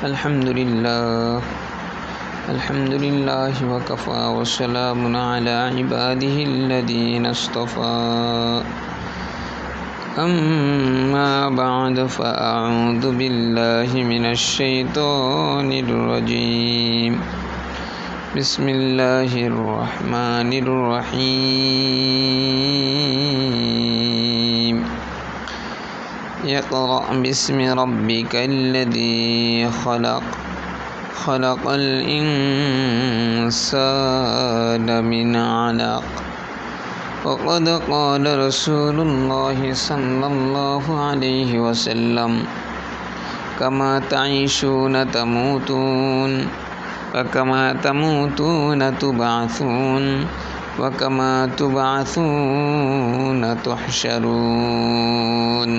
Alhamdulillah wa kafa wa salamun ala ibadihi alladhina istafa. Amma ba'du fa a'udhu billahi minash shaitanir rajim. Bismillahirrahmanirrahim. Iqra' bismi rabbikal ladzi khalaq. Khalaqal insana min 'alaq. وقد قال رسول الله صلى الله عليه وسلم كما تعيشون تموتون وكما تموتون تبعثون وكما تبعثون تحشرون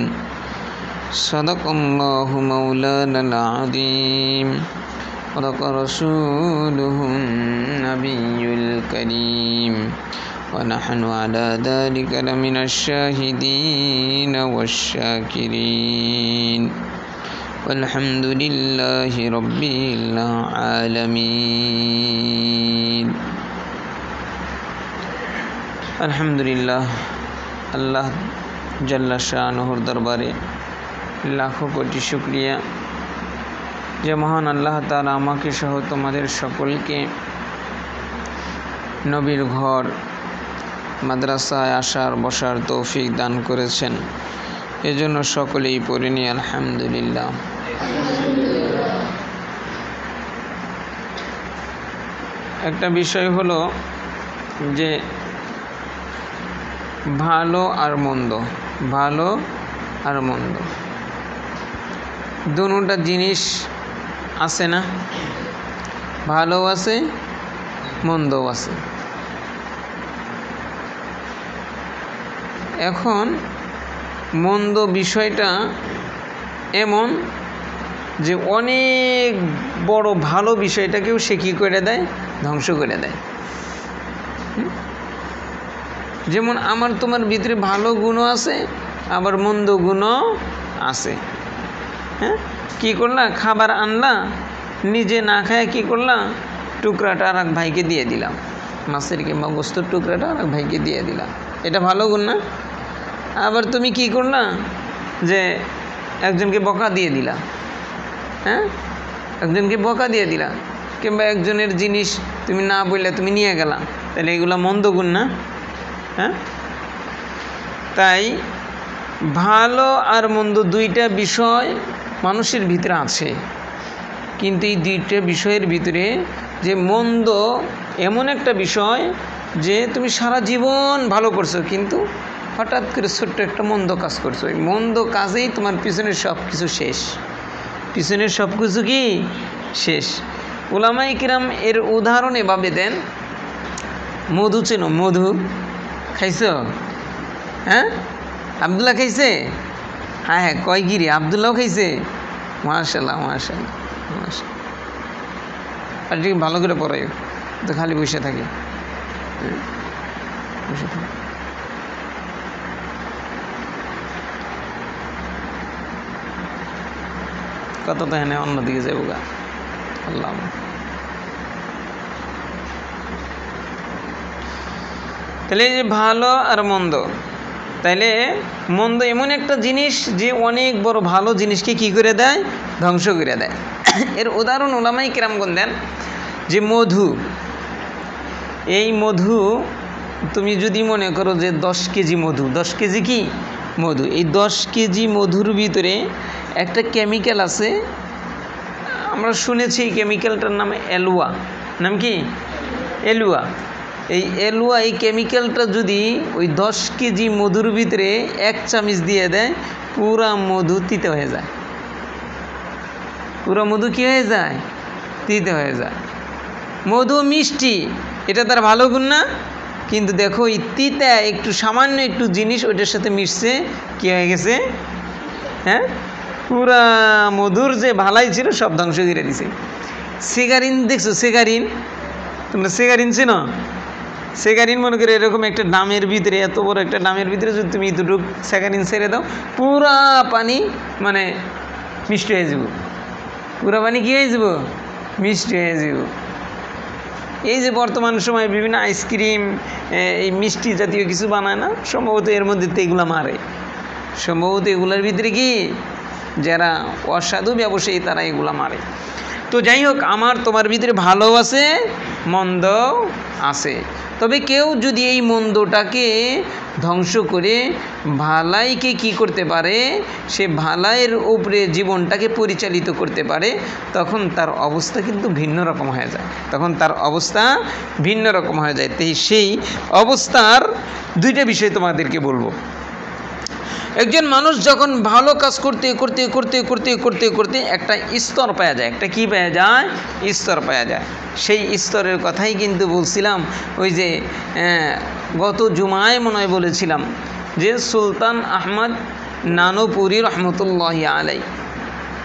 صدق الله مولانا العظيم صدق رسوله النبي الكريم ونحن على ذلك لمن الشاهدين والشاكرين والحمد لله رب العالمين. আলহামদুলিল্লাহ, আল্লাহ জাল্লা শানুহুর দরবারে লাখো কোটি শুকরিয়া যে মহান আল্লাহ তাআলা আমাকে সহ তোমাদের সকলকে নবীর ঘর মাদ্রাসায় আসার বসার তৌফিক দান করেছেন। এজন্য সকলেই পড়ে নি আলহামদুলিল্লাহ। একটা বিষয় হলো যে ভালো আর মন্দ দুটোটা জিনিস আছে না, ভালো আছে মন্দও আছে। এখন মন্দ বিষয়টা এমন যে অনেক বড় ভালো বিষয়টাকেও সে কী করে দেয়, ধ্বংস করে দেয়। যেমন আমার তোমার ভিতরে ভালো গুণও আছে, আবার মন্দ গুণও আছে। হ্যাঁ, কী করলা, খাবার আনলা, নিজে না খায় কী করলা, টুকরাটা আর এক ভাইকে দিয়ে দিলাম, মাছের কিংবা গোস্তের টুকরাটা আর এক ভাইকে দিয়ে দিলাম, এটা ভালো গুণ না? আবার তুমি কি করলা, যে একজনকে বকা দিয়ে দিলা, হ্যাঁ, একজনকে বকা দিয়ে দিলা, কিংবা একজনের জিনিস তুমি না বললে তুমি নিয়ে গেলা, তাহলে এগুলো মন্দ গুণ না? হ্যাঁ, তাই ভালো আর মন্দ দুইটা বিষয় মানুষের ভিতরে আছে, কিন্তু এই দুইটা বিষয়ের ভিতরে যে মন্দ এমন একটা বিষয় যে তুমি সারা জীবন ভালো করছো, কিন্তু হঠাৎ করে ছোট্ট একটা মন্দ কাজ করছো, ওই মন্দ কাজেই তোমার পিছনের সব কিছু শেষ, পিছনের সব কিছু কি শেষ। উলামায়ে কিরাম এর উদাহরণ এভাবে দেন, মধু চেনো, মধু খাইছো? হ্যাঁ, আবদুল্লাহ খাইছে? হ্যাঁ হ্যাঁ, কয় গিরি, আবদুল্লাহ খাইছে? মাশাআল্লাহ মাশাআল্লাহ মাশাআল্লাহ। আর ঠিক ভালো করে পড়াই, তো খালি বসে থাকে, বসে থাকে। কত তো হ্যাঁ অন্যদিকে যাবো গা, আল্লাহ। তাহলে যে ভালো আর মন্দ, তাইলে মন্দ এমন একটা জিনিস যে অনেক বড় ভালো জিনিসকে কি করে দেয়, ধ্বংস করে দেয়। এর উদাহরণ উলামায়ে কিরামগণ দেন যে মধু, এই মধু তুমি যদি মনে করো যে 10 কেজি মধু, 10 কেজি কি মধু, এই 10 কেজি মধুর ভিতরে একটা কেমিক্যাল আছে, আমরা শুনেছি এই কেমিক্যালটার নাম এলুয়া, নাম কি এলুয়া। এই এলুয়া, এই কেমিক্যালটা যদি ওই 10 কেজি মধুর ভিতরে 1 চামচ দিয়ে দেয়, পুরা মধু তিতে হয়ে যায়, পুরা মধু কি হয়ে যায়, তিতে হয়ে যায়। মধু মিষ্টি, এটা তার ভালো গুণ না? কিন্তু দেখো এই তিতা একটু সামান্য একটু জিনিস ওইটার সাথে মিশছে, কি হয়ে গেছে, হ্যাঁ, পুরা মধুর যে ভালাই ছিল সব ধ্বংস করে দিছে। সিগারিন দেখছো, সিগারিন, তোমরা সিগারিন চেনো? স্যাকারিন মনে করে এরকম একটা ডামের ভিতরে, এত বড় একটা ডামের ভিতরে যদি তুমি দুটুক স্যাকারিন ছেড়ে দাও, পুরা পানি মানে মিষ্টি হয়ে যাব। পুরা পানি কী হয়ে যাব? মিষ্টি হয়ে যাব। এই যে বর্তমান সময়ে বিভিন্ন আইসক্রিম, এই মিষ্টি জাতীয় কিছু বানায় না, সম্ভবত এর মধ্যে তো এগুলো মারে। সম্ভবত এগুলোর ভিতরে কি যারা অসাধু ব্যবসায়ী তারা এগুলা মারে। তো যাই হোক, আমার তোমার ভিতরে ভালো আছে, মন্দ আছে। তবে কেউ যদি এই মন্দটাকে ধ্বংস করে ভালাইকে কি করতে পারে, সে ভালাইয়ের উপরে জীবনটাকে পরিচালিত করতে পারে, তখন তার অবস্থা কিন্তু ভিন্ন রকম হয়ে যায়। তখন তার অবস্থা ভিন্ন রকম হয়ে যায়। তাই সেই অবস্থার দুইটা বিষয় তোমাদেরকে বলবো। একজন মানুষ যখন ভালো কাজ করতে করতে করতে করতে করতে করতে একটা স্তর পাওয়া যায়, একটা কি পাওয়া যায়? স্তর পাওয়া যায়। সেই স্তরের কথাই কিন্তু বলছিলাম, ওই যে গত জুমায় মনে হয় বলেছিলাম যে সুলতান আহমদ নানুপুরি রহমতুল্লাহি আলাই,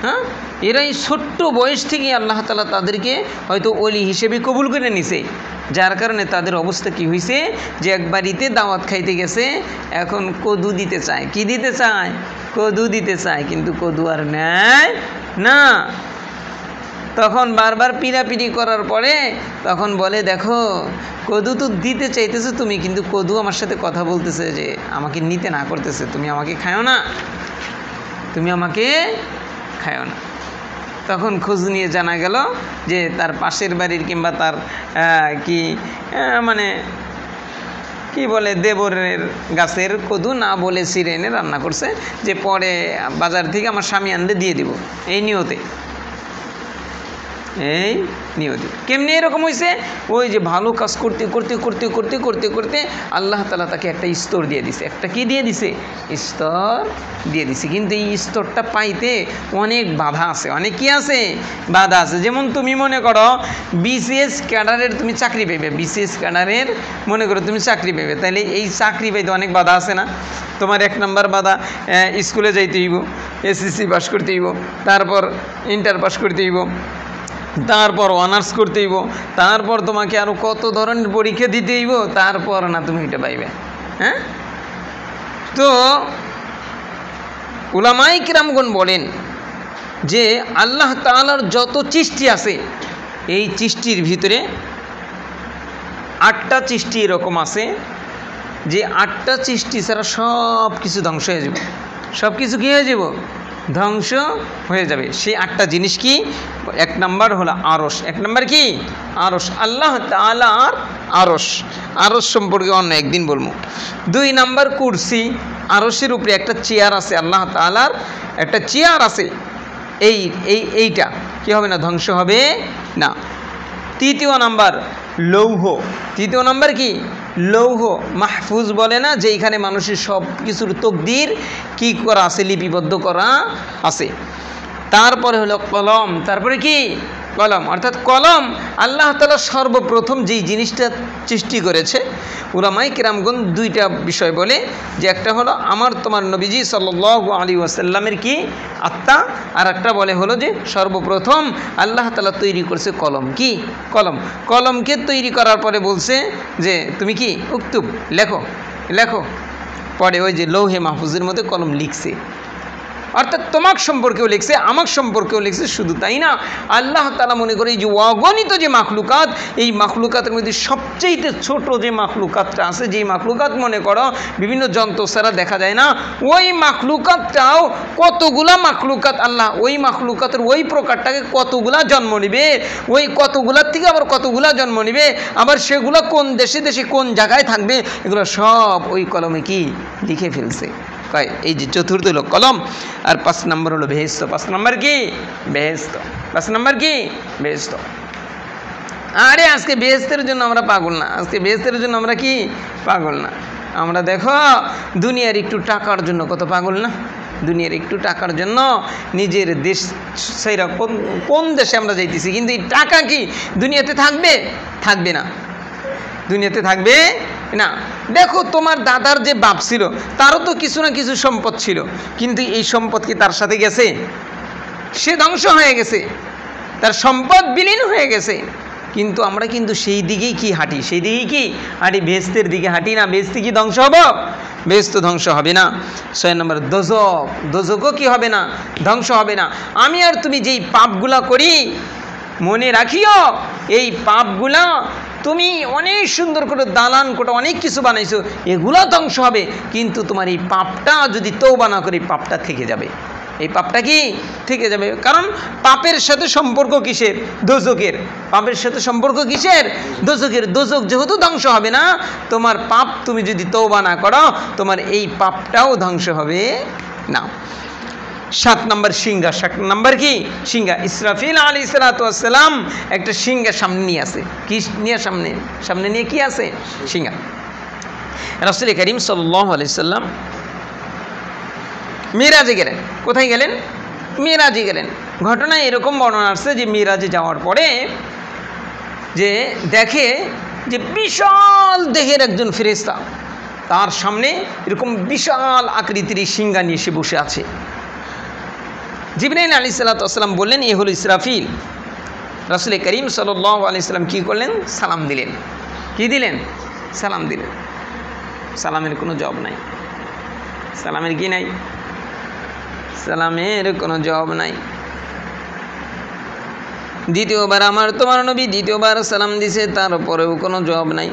হ্যাঁ, এরাই ছোট্ট বয়স থেকে আল্লাহ তাআলা তাদেরকে হয়তো ওলি হিসেবে কবুল করে নিছে, যার কারণে তাদের অবস্থা কি হয়েছে যে এক বাড়িতে দাওয়াত খাইতে গেছে, এখন কদু দিতে চায়। কি দিতে চায়? কদু দিতে চায়, কিন্তু কদু আর নেয় না। তখন বারবার পিড়াপিড়ি করার পরে তখন বলে, দেখো কদু তো দিতে চাইতেছে তুমি, কিন্তু কদু আমার সাথে কথা বলতেছে যে আমাকে নিতে না করতেছে, তুমি আমাকে খায়ো না, তুমি আমাকে খায়ো না। তখন খোঁজ নিয়ে জানা গেল যে তার পাশের বাড়ির কিংবা তার মানে কি বলে দেবরের গাছের কদু না বলে ছিঁড়ে এনে রান্না করছে, যে পরে বাজার থেকে আমার স্বামী আনলে দিয়ে দিব, এই নিয়তে। এই নিয়তি কেমনি এরকম হয়েছে? ওই যে ভালো কাজ করতে করতে করতে করতে করতে করতে আল্লাহ তাআলা তাকে একটা স্তর দিয়ে দিছে। একটা কি দিয়ে দিছে? স্তর দিয়ে দিছে। কিন্তু এই স্তরটা পাইতে অনেক বাধা আছে। অনেক কি আছে? বাধা আছে। যেমন তুমি মনে করো বিসিএস ক্যাডারের তুমি চাকরি পাইবে, বিসিএস ক্যাডারের মনে করো তুমি চাকরি পাইবে, তাহলে এই চাকরি পাইতে অনেক বাধা আছে না? তোমার 1 নম্বর বাধা স্কুলে যাইতে হইব, এসএসসি পাস করতে হইব, তারপর ইন্টার পাস করতে হইব, তারপর অনার্স করতে হইব, তারপর তোমাকে আরও কত ধরনের পরীক্ষা দিতে হইব, তারপর না তুমি এটা পাইবে। হ্যাঁ, তো উলামায়ে কিরামগণ বলেন যে আল্লাহ তাআলার যত সৃষ্টি আছে, এই সৃষ্টির ভিতরে 8টা সৃষ্টি এরকম আছে যে 8টা সৃষ্টি ছাড়া সব কিছু ধ্বংস হয়ে যাবে। সব কিছু কী হয়ে যাব? ধ্বংস হয়ে যাবে। সেই 8টা জিনিস কি? 1 নম্বর হলো আরশ। 1 নম্বর কি? আরশ। আল্লাহ তাআলার আরশ, আরশ সম্পর্কে অন্য একদিন বলবো। 2 নম্বর কুরসি, আরশের উপরে একটা চেয়ার আছে, আল্লাহ তাআলার একটা চেয়ার আছে। এইটা কি হবে না? ধ্বংস হবে না। 3 নম্বর লৌহ। 3 নম্বর কি? লৌহ মাহফুজ বলে না, যে এখানে মানুষের সব কিছুর তকদির কি করা আছে, লিপিবদ্ধ করা আছে। তারপরে হলো কলম। তারপরে কি? কলম। অর্থাৎ কলম আল্লাহ তাআলা সর্বপ্রথম যেই জিনিসটা সৃষ্টি করেছে, উলামায়ে কিরামগণ 2টা বিষয় বলে, যে একটা হলো আমার তোমার নবীজি সাল্লাল্লাহু আলাইহি ওয়াসাল্লামের কি আত্মা, আর একটা বলে হলো যে সর্বপ্রথম আল্লাহ তাআলা তৈরি করছে কলম। কি? কলম। কলমকে তৈরি করার পরে বলছে যে তুমি কি উক্তুব, লেখো লেখো। পরে ওই যে লৌহে মাহফুজের মধ্যে কলম লিখছে। অর্থাৎ তোমার সম্পর্কেও লিখছে, আমার সম্পর্কেও লিখছে। শুধু তাই না, আল্লাহ তাআলা মনে করে এই যে অগণিত যে মাখলুকাত, এই মাখলুকাতের মধ্যে সবচেয়ে ছোট যে মাখলুকাতটা আছে, যেই মাখলুকাত মনে করো বিভিন্ন যন্ত্র ছাড়া দেখা যায় না, ওই মাখলুকাতটাও কতগুলা মাখলুকাত আল্লাহ ওই মাখলুকাতের ওই প্রকারটাকে কতগুলা জন্ম নিবে, ওই কতগুলার থেকে আবার কতগুলা জন্ম নিবে, আবার সেগুলো কোন দেশে দেশে কোন জায়গায় থাকবে, এগুলো সব ওই কলমে কি লিখে ফেলছে। এই যে চতুর্থ হলো কলম, আর 5 নম্বর হলো বেহেশত। 5 নম্বর কি? বেহেশত। 5 নম্বর কি? বেহেশত। আরে আজকে বেহেশতের জন্য আমরা পাগল না, আজকে বেহেশতের জন্য আমরা কি পাগল না। আমরা দেখো দুনিয়ার একটু টাকার জন্য কত পাগল না, দুনিয়ার একটু টাকার জন্য নিজের দেশ সেইরা কোন দেশে আমরা যাইতেছি, কিন্তু এই টাকা কি দুনিয়াতে থাকবে? থাকবে না, দুনিয়াতে থাকবে না। দেখো তোমার দাদার যে বাপ ছিল, তারও তো কিছু না কিছু সম্পদ ছিল, কিন্তু এই সম্পদ কি তার সাথে গেছে? সে ধ্বংস হয়ে গেছে, তার সম্পদ বিলীন হয়ে গেছে। কিন্তু আমরা কিন্তু সেই দিকেই কি হাঁটি, সেই দিকেই কি হাঁটি, বেহেশতের দিকে হাঁটি না। বেহেশতে কি ধ্বংস হবো? বেহেশত ধ্বংস হবে না। 6 নম্বর দোজক, দোজকও কি হবে না, ধ্বংস হবে না। আমি আর তুমি যেই পাপগুলা করি, মনে রাখিও এই পাপগুলা তুমি অনেক সুন্দর করে দালান কোটা অনেক কিছু বানাইছো, এগুলা ধ্বংস হবে, কিন্তু তোমার এই পাপটা যদি তওবা না করে পাপটা থেকে যাবে। এই পাপটা কি থেকে যাবে? কারণ পাপের সাথে সম্পর্ক কিসের? দোজকের। পাপের সাথে সম্পর্ক কিসের? দোজকের। দোজক যেহেতু ধ্বংস হবে না, তোমার পাপ তুমি যদি তওবা না করো, তোমার এই পাপটাও ধ্বংস হবে না। 7 নম্বর সিংহা। 7 নম্বর কি? সিংহা। ইসরাফিল আলাইহিস সালাতু ওয়াস সালাম একটা সিংহা সামনে নিয়ে আসে। কি নিয়ে সামনে নিয়ে কি আছে? সিংহা। রাসূল করিম সাল্লাল্লাহু আলাইহি সাল্লাম মিরাজে গেলেন। কোথায় গেলেন? মিরাজে গেলেন। ঘটনায় এরকম বর্ণনা আসছে যে মিরাজে যাওয়ার পরে যে দেখে যে বিশাল দেহের একজন ফেরেশতা, তার সামনে এরকম বিশাল আকৃতির সিংহা নিয়ে সে বসে আছে। জিবরাইল আলাইহিস সালাতু ওয়াস সালাম বললেন, এ হলো ইসরাফিল। রাসূল করিম সাল্লাল্লাহু আলাইহি সাল্লাম কি করলেন? সালাম দিলেন। কি দিলেন? সালাম দিলেন। সালামের কোনো জবাব নাই। সালামের কি নাই? সালামের কোনো জবাব নাই। দ্বিতীয়বার আমার তোমার নবী দ্বিতীয়বার সালাম দিছে, তারপরেও কোনো জবাব নাই।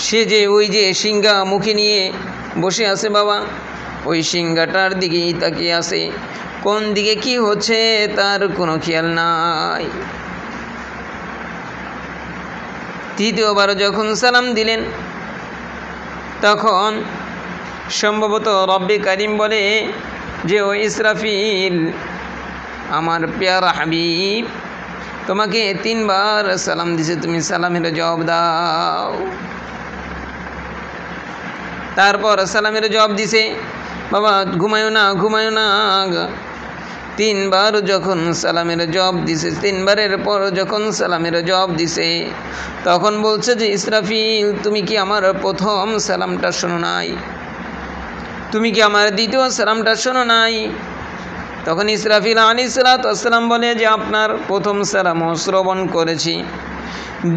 সে যে ওই যে সিংহা মুখে নিয়ে বসে আছে বাবা, ওই সিংহাটার দিকেই তাকিয়ে আছে। কোন দিকে কি হচ্ছে তার কোনো খেয়াল নাই। তৃতীয়বার যখন সালাম দিলেন, তখন সম্ভবত রব্বে কারিম বলে যে ও ইসরাফিল, আমার প্যারা হাবিব তোমাকে 3 বার সালাম দিছে, তুমি সালামের জবাব দাও। তারপর সালামের জবাব দিছে, বাবা ঘুমায়ো না, ঘুমায়ো না। 3 বার যখন সালামের জবাব দিছে, 3 বারের পর যখন সালামের জবাব দিছে, তখন বলছে যে ইসরাফিল, তুমি কি আমার প্রথম সালামটা শোনো নাই? তুমি কি আমার দ্বিতীয় সালামটা শোনো নাই? তখন ইসরাফিল আলাইহিস সালাতু ওয়াস সালাম বলে যে আপনার প্রথম সালামও শ্রবণ করেছি,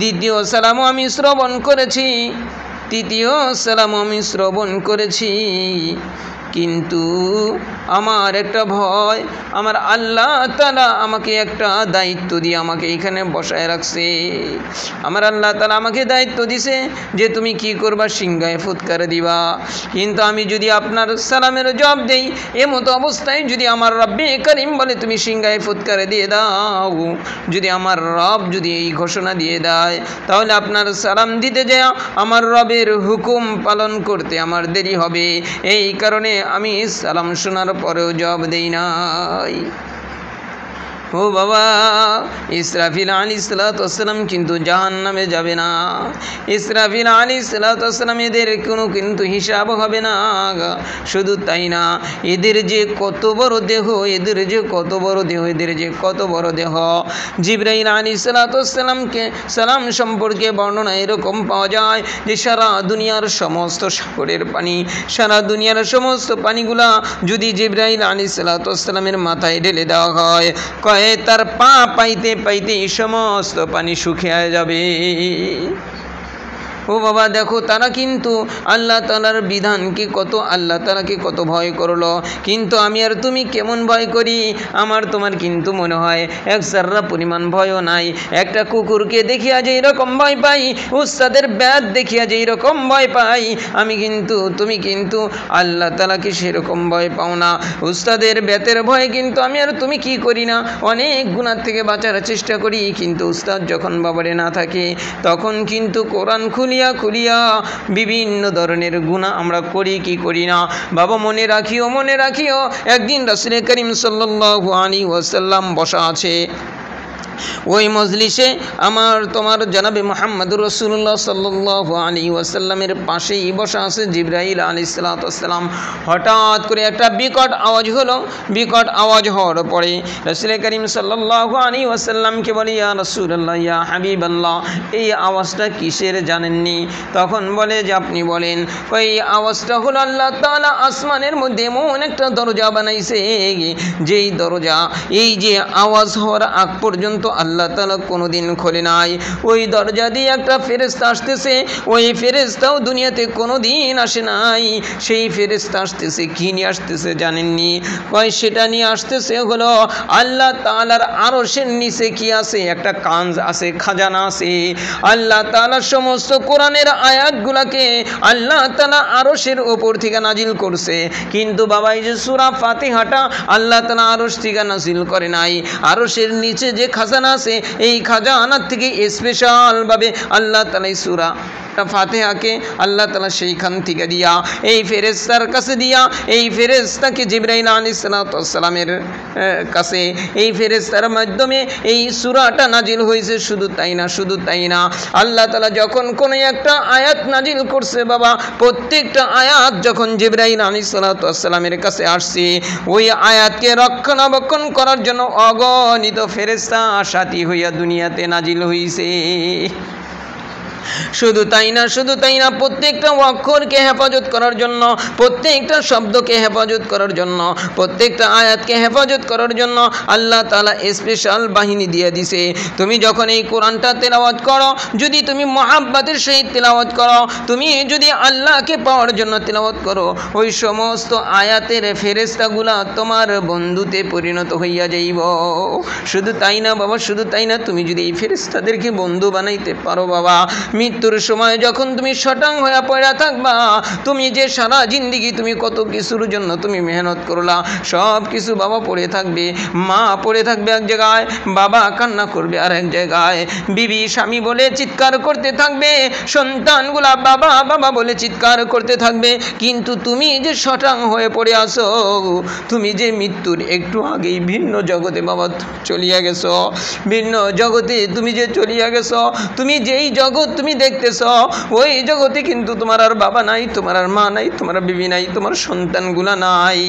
দ্বিতীয় সালামও আমি শ্রবণ করেছি, তৃতীয় সালামও আমি শ্রবণ করেছি, কিন্তু আমার একটা ভয়, আমার আল্লাহ তাআলা আমাকে একটা দায়িত্ব দিয়ে আমাকে এখানে বসায় রাখছে। আমার আল্লাহ তাআলা আমাকে দায়িত্ব দিছে যে তুমি কি করবা, সিংহায় ফুৎকার দিবা। কিন্তু আমি যদি আপনার সালামের জবাব দেই, এমতো অবস্থায় যদি আমার রব্বে কারিম বলে তুমি সিংহায় ফুৎকার দিয়ে দাও, যদি আমার রব যদি এই ঘোষণা দিয়ে দেয়, তাহলে আপনার সালাম দিতে যায় আমার রবের হুকুম পালন করতে আমার দেরি হবে। এই কারণে আমি সালাম শোনার পরেও জবাব দেই নাই। ও বাবা, ইসরাফিল আলাইহিস সালাতু ওয়াস সালাম কিন্তু জাহান্নামে যাবে না। ইসরাফিল আলাইহিস সালাতু ওয়াস সালাম এদের কোনো কিন্তু হিসাব হবে না। শুধু তাই না, এদের যে কত বড় দেহ, এদের যে কত বড় দেহ, এদের যে কত বড় দেহ। জিবরাইল আলাইহিস সালাতু ওয়াস সালামকে সালাম সম্পর্কে বর্ণনা এরকম পাওয়া যায় যে সারা দুনিয়ার সমস্ত সাগরের পানি, সারা দুনিয়ার সমস্ত পানিগুলা যদি জিবরাইল আলাইহিস সালাতু ওয়াস সালামের মাথায় ঢেলে দেওয়া হয়, তার পা পাইতে পাইতে সমস্ত পানি শুকিয়ে যাবে। ও বাবা দেখো, তারা কিন্তু আল্লাহ তাআলার বিধানকে কত, আল্লাহ তাআলাকে কত ভয় করলো, কিন্তু আমি আর তুমি কেমন ভয় করি? আমার তোমার কিন্তু মনে হয় এক জাররা পরিমাণ ভয়ও নাই। একটা কুকুরকে দেখিয়া যে এরকম ভয় পাই, উস্তাদের ব্যাত দেখিয়া যে এরকম ভয় পাই, আমি কিন্তু তুমি কিন্তু আল্লাহ তাআলাকে সেরকম ভয় পাও না। উস্তাদের ব্যাতের ভয়ে কিন্তু আমি আর তুমি কি করি না, অনেক গুনাহ থেকে বাঁচার চেষ্টা করি, কিন্তু উস্তাদ যখন বাবারে না থাকে, তখন কিন্তু কোরআন খুলিয়া বিভিন্ন ধরনের গুনাহ আমরা করি কি করি না। বাবা মনে রাখিও, একদিন রাসূল করিম সাল্লাল্লাহু আলাইহি ওয়াসাল্লাম বসা আছে, ওই মজলিসে আমার তোমার জনাবে মুহাম্মদুর রাসূলুল্লাহ সাল্লাল্লাহু আলাইহি ওয়াসাল্লামের পাশেই বসা আছে জিবরাইল আলাইহিস সালাতু ওয়াসসালাম। হঠাৎ করে একটা বিকট আওয়াজ হলো। বিকট আওয়াজ হওয়ার পরে রাসূল করিম সাল্লাল্লাহু আলাইহি ওয়াসাল্লামকে বলি, ইয়া রাসূলুল্লাহ, ইয়া হাবিবাল্লাহ, এই আওয়াজটা কিসের জানেননি? তখন বলে যে আপনি বলেন। ওই আওয়াজটা হলো আল্লাহ তাআলা আসমানের মধ্যে এমন একটা দরজা বানাইছে, যেই দরজা এই যে আওয়াজ হওয়ার আগ পর্যন্ত আল্লাহ তাআলা কোনোদিন খোলে নাই। ওই দরজা দিয়ে একটা ফেরেশতা আসতেছে, ওই ফেরেশতাও দুনিয়াতে কোনোদিন আসে নাই। সেই ফেরেশতা আসতেছে, কি নিয়ে আসতেছে জানেননি? কয় সেটা নিয়ে আসতেছে হলো আল্লাহ তাআলার আরশের নিচে কি আছে? একটা কানজ আছে, খাজানা আছে। আল্লাহ তাআলা সমস্ত কোরআনের আয়াতগুলোকে আল্লাহ তাআলা আরশের উপর থেকে নাজিল করছে, কিন্তু বাবা এই যে সূরা ফাতিহাটা আল্লাহ তাআলা আরশ থেকে নাজিল করে নাই। আরশের নিচে যে খাজানা আছে, এই খাজানার থেকে স্পেশালভাবে আল্লাহ তাআলা এই সূরা ফাতিহাকে আল্লাহ তাআলা সেইখান থেকে দিয়া এই ফেরেশতার কাছে দিয়া, এই ফেরেশতাকে জিবরাইল আলাইহিস সালাতু ওয়াসসালামের কাছে এই ফেরেশতার মাধ্যমে এই সূরাটা নাজিল হয়েছে। শুধু তাই না, শুধু তাই না, আল্লাহ তাআলা যখন কোনো একটা আয়াত নাজিল করছে বাবা, প্রত্যেকটা আয়াত যখন জিবরাইল আলাইহিস সালাতু ওয়াসসালামের কাছে আসছে, ওই আয়াতকে রক্ষণাবেক্ষণ করার জন্য অগণিত ফেরেশতা সাথী হইয়া দুনিয়াতে নাজিল হইছে। শুধু তাই না, শুধু তাই না, প্রত্যেকটা অক্ষরকে হেফাজত করার জন্য, প্রত্যেকটা শব্দকে হেফাজত করার জন্য, প্রত্যেকটা আয়াতকে হেফাজত করার জন্য আল্লাহ তাআলা স্পেশাল বাহিনী দিয়ে দিছে। তুমি যখন এই কোরআনটা তেলাওয়াত করো, যদি তুমি মহাব্বতের সহিত তেলাওয়াত করো, তুমি যদি আল্লাহকে পাওয়ার জন্য তেলাওয়াত করো, ওই সমস্ত আয়াতের ফেরেশতাগুলা তোমার বন্ধুতে পরিণত হইয়া যাইব। শুধু তাই না বাবা, শুধু তাই না, তুমি যদি এই ফেরেশতাদেরকে বন্ধু বানাইতে পারো বাবা, মৃত্যুর সময় যখন তুমি শটাং হয়ে পড়া থাকবা, তুমি যে সারা জিন্দেগি তুমি কত কিছুর জন্য তুমি মেহনত করলা, সব কিছু বাবা পড়ে থাকবে। মা পড়ে থাকবে এক জায়গায়, বাবা কান্না করবে আর এক জায়গায়, বিবি স্বামী বলে চিৎকার করতে থাকবে, সন্তানগুলা বাবা বাবা বলে চিৎকার করতে থাকবে। কিন্তু তুমি যে শটাং হয়ে পড়ে আসো, তুমি যে মৃত্যুর একটু আগেই ভিন্ন জগতে বাবা চলিয়া গেছো, ভিন্ন জগতে তুমি যে চলিয়া গেছো, তুমি যেই জগৎ তুমি দেখতেছ, ওই জগতে কিন্তু তোমার আর বাবা নাই, তোমার আর মা নাই, তোমার বিবি নাই, তোমার সন্তানগুলা নাই।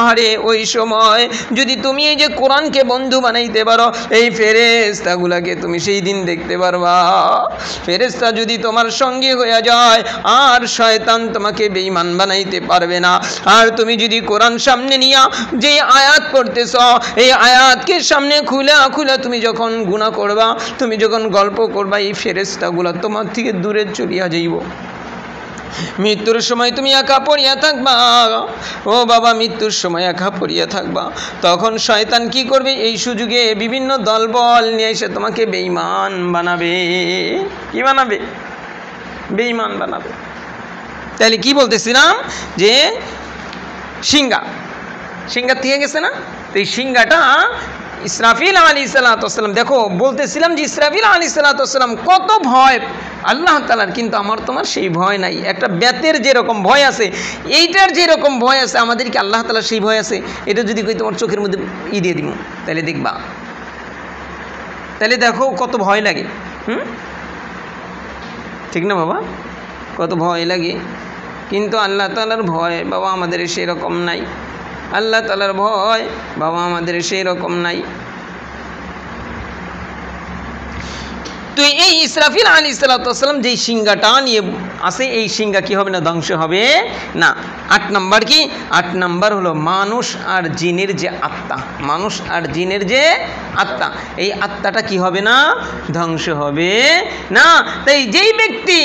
আরে ওই সময় যদি তুমি এই যে কোরআনকে বন্ধু বানাইতে পারো, এই ফেরেশতাগুলাকে তুমি সেই দিন দেখতে পারবা। ফেরেশতা যদি তোমার সঙ্গে হয়ে যায়, আর শয়তান তোমাকে বেঈমান বানাইতে পারবে না। আর তুমি যদি কোরআন সামনে নিয়া যে আয়াত পড়তেছ, এই আয়াতকে সামনে খুলা খুলা তুমি যখন গুনাহ করবা, তুমি যখন গল্প করবা, এই ফেরেশতাগুলা তোমার থেকে দূরে চলিয়া যাইব। মৃত্যুর সময় তুমি একা পড়িয়া থাকবা, ও বাবা, মৃত্যুর সময় একা পড়িয়া থাকবা। তখন শয়তান কি করবে? এই সুযোগে বিভিন্ন দলবল নিয়ে এসে তোমাকে বেঈমান বানাবে। কি বানাবে? বেঈমান বানাবে। তাহলে কি বলতেছিলাম যে সিংহা থেকে গেছে না, তো এই সিংহাটা ইসরাফিল আলাইহিস সালাতু ওয়াসসালাম, দেখো বলতেছিলাম যে ইসরাফিল আলাইহিস সালাতু ওয়াসসালাম কত ভয় আল্লাহ তাআলার, কিন্তু আমার তোমার সেই ভয় নাই। একটা বেতের যেরকম ভয় আছে, এইটার যেরকম ভয় আছে, আমাদের কি আল্লাহ তাআলার সেই ভয় আছে? এটা যদি কই তোমার চোখের মধ্যে দিয়ে দিব, তাহলে দেখবা, তাহলে দেখো কত ভয় লাগে। ঠিক না বাবা? কত ভয় লাগে। কিন্তু আল্লাহ তাআলার ভয় বাবা আমাদের সেই রকম নাই। আল্লাহ তাআলার ভয় বাবা আমাদের সেই রকম নাই। তো এই ইসরাফিল আলাইহিস সালাতু ওয়াসসালাম যেই সিংহাটা নিয়ে আসে, এই সিংহা কি হবে না? ধ্বংস হবে না। 8 নম্বর কি? 8 নম্বর হলো মানুষ আর জিনের যে আত্মা, মানুষ আর জিনের যে আত্মা, এই আত্মাটা কি হবে না? ধ্বংস হবে না। তাই যেই ব্যক্তি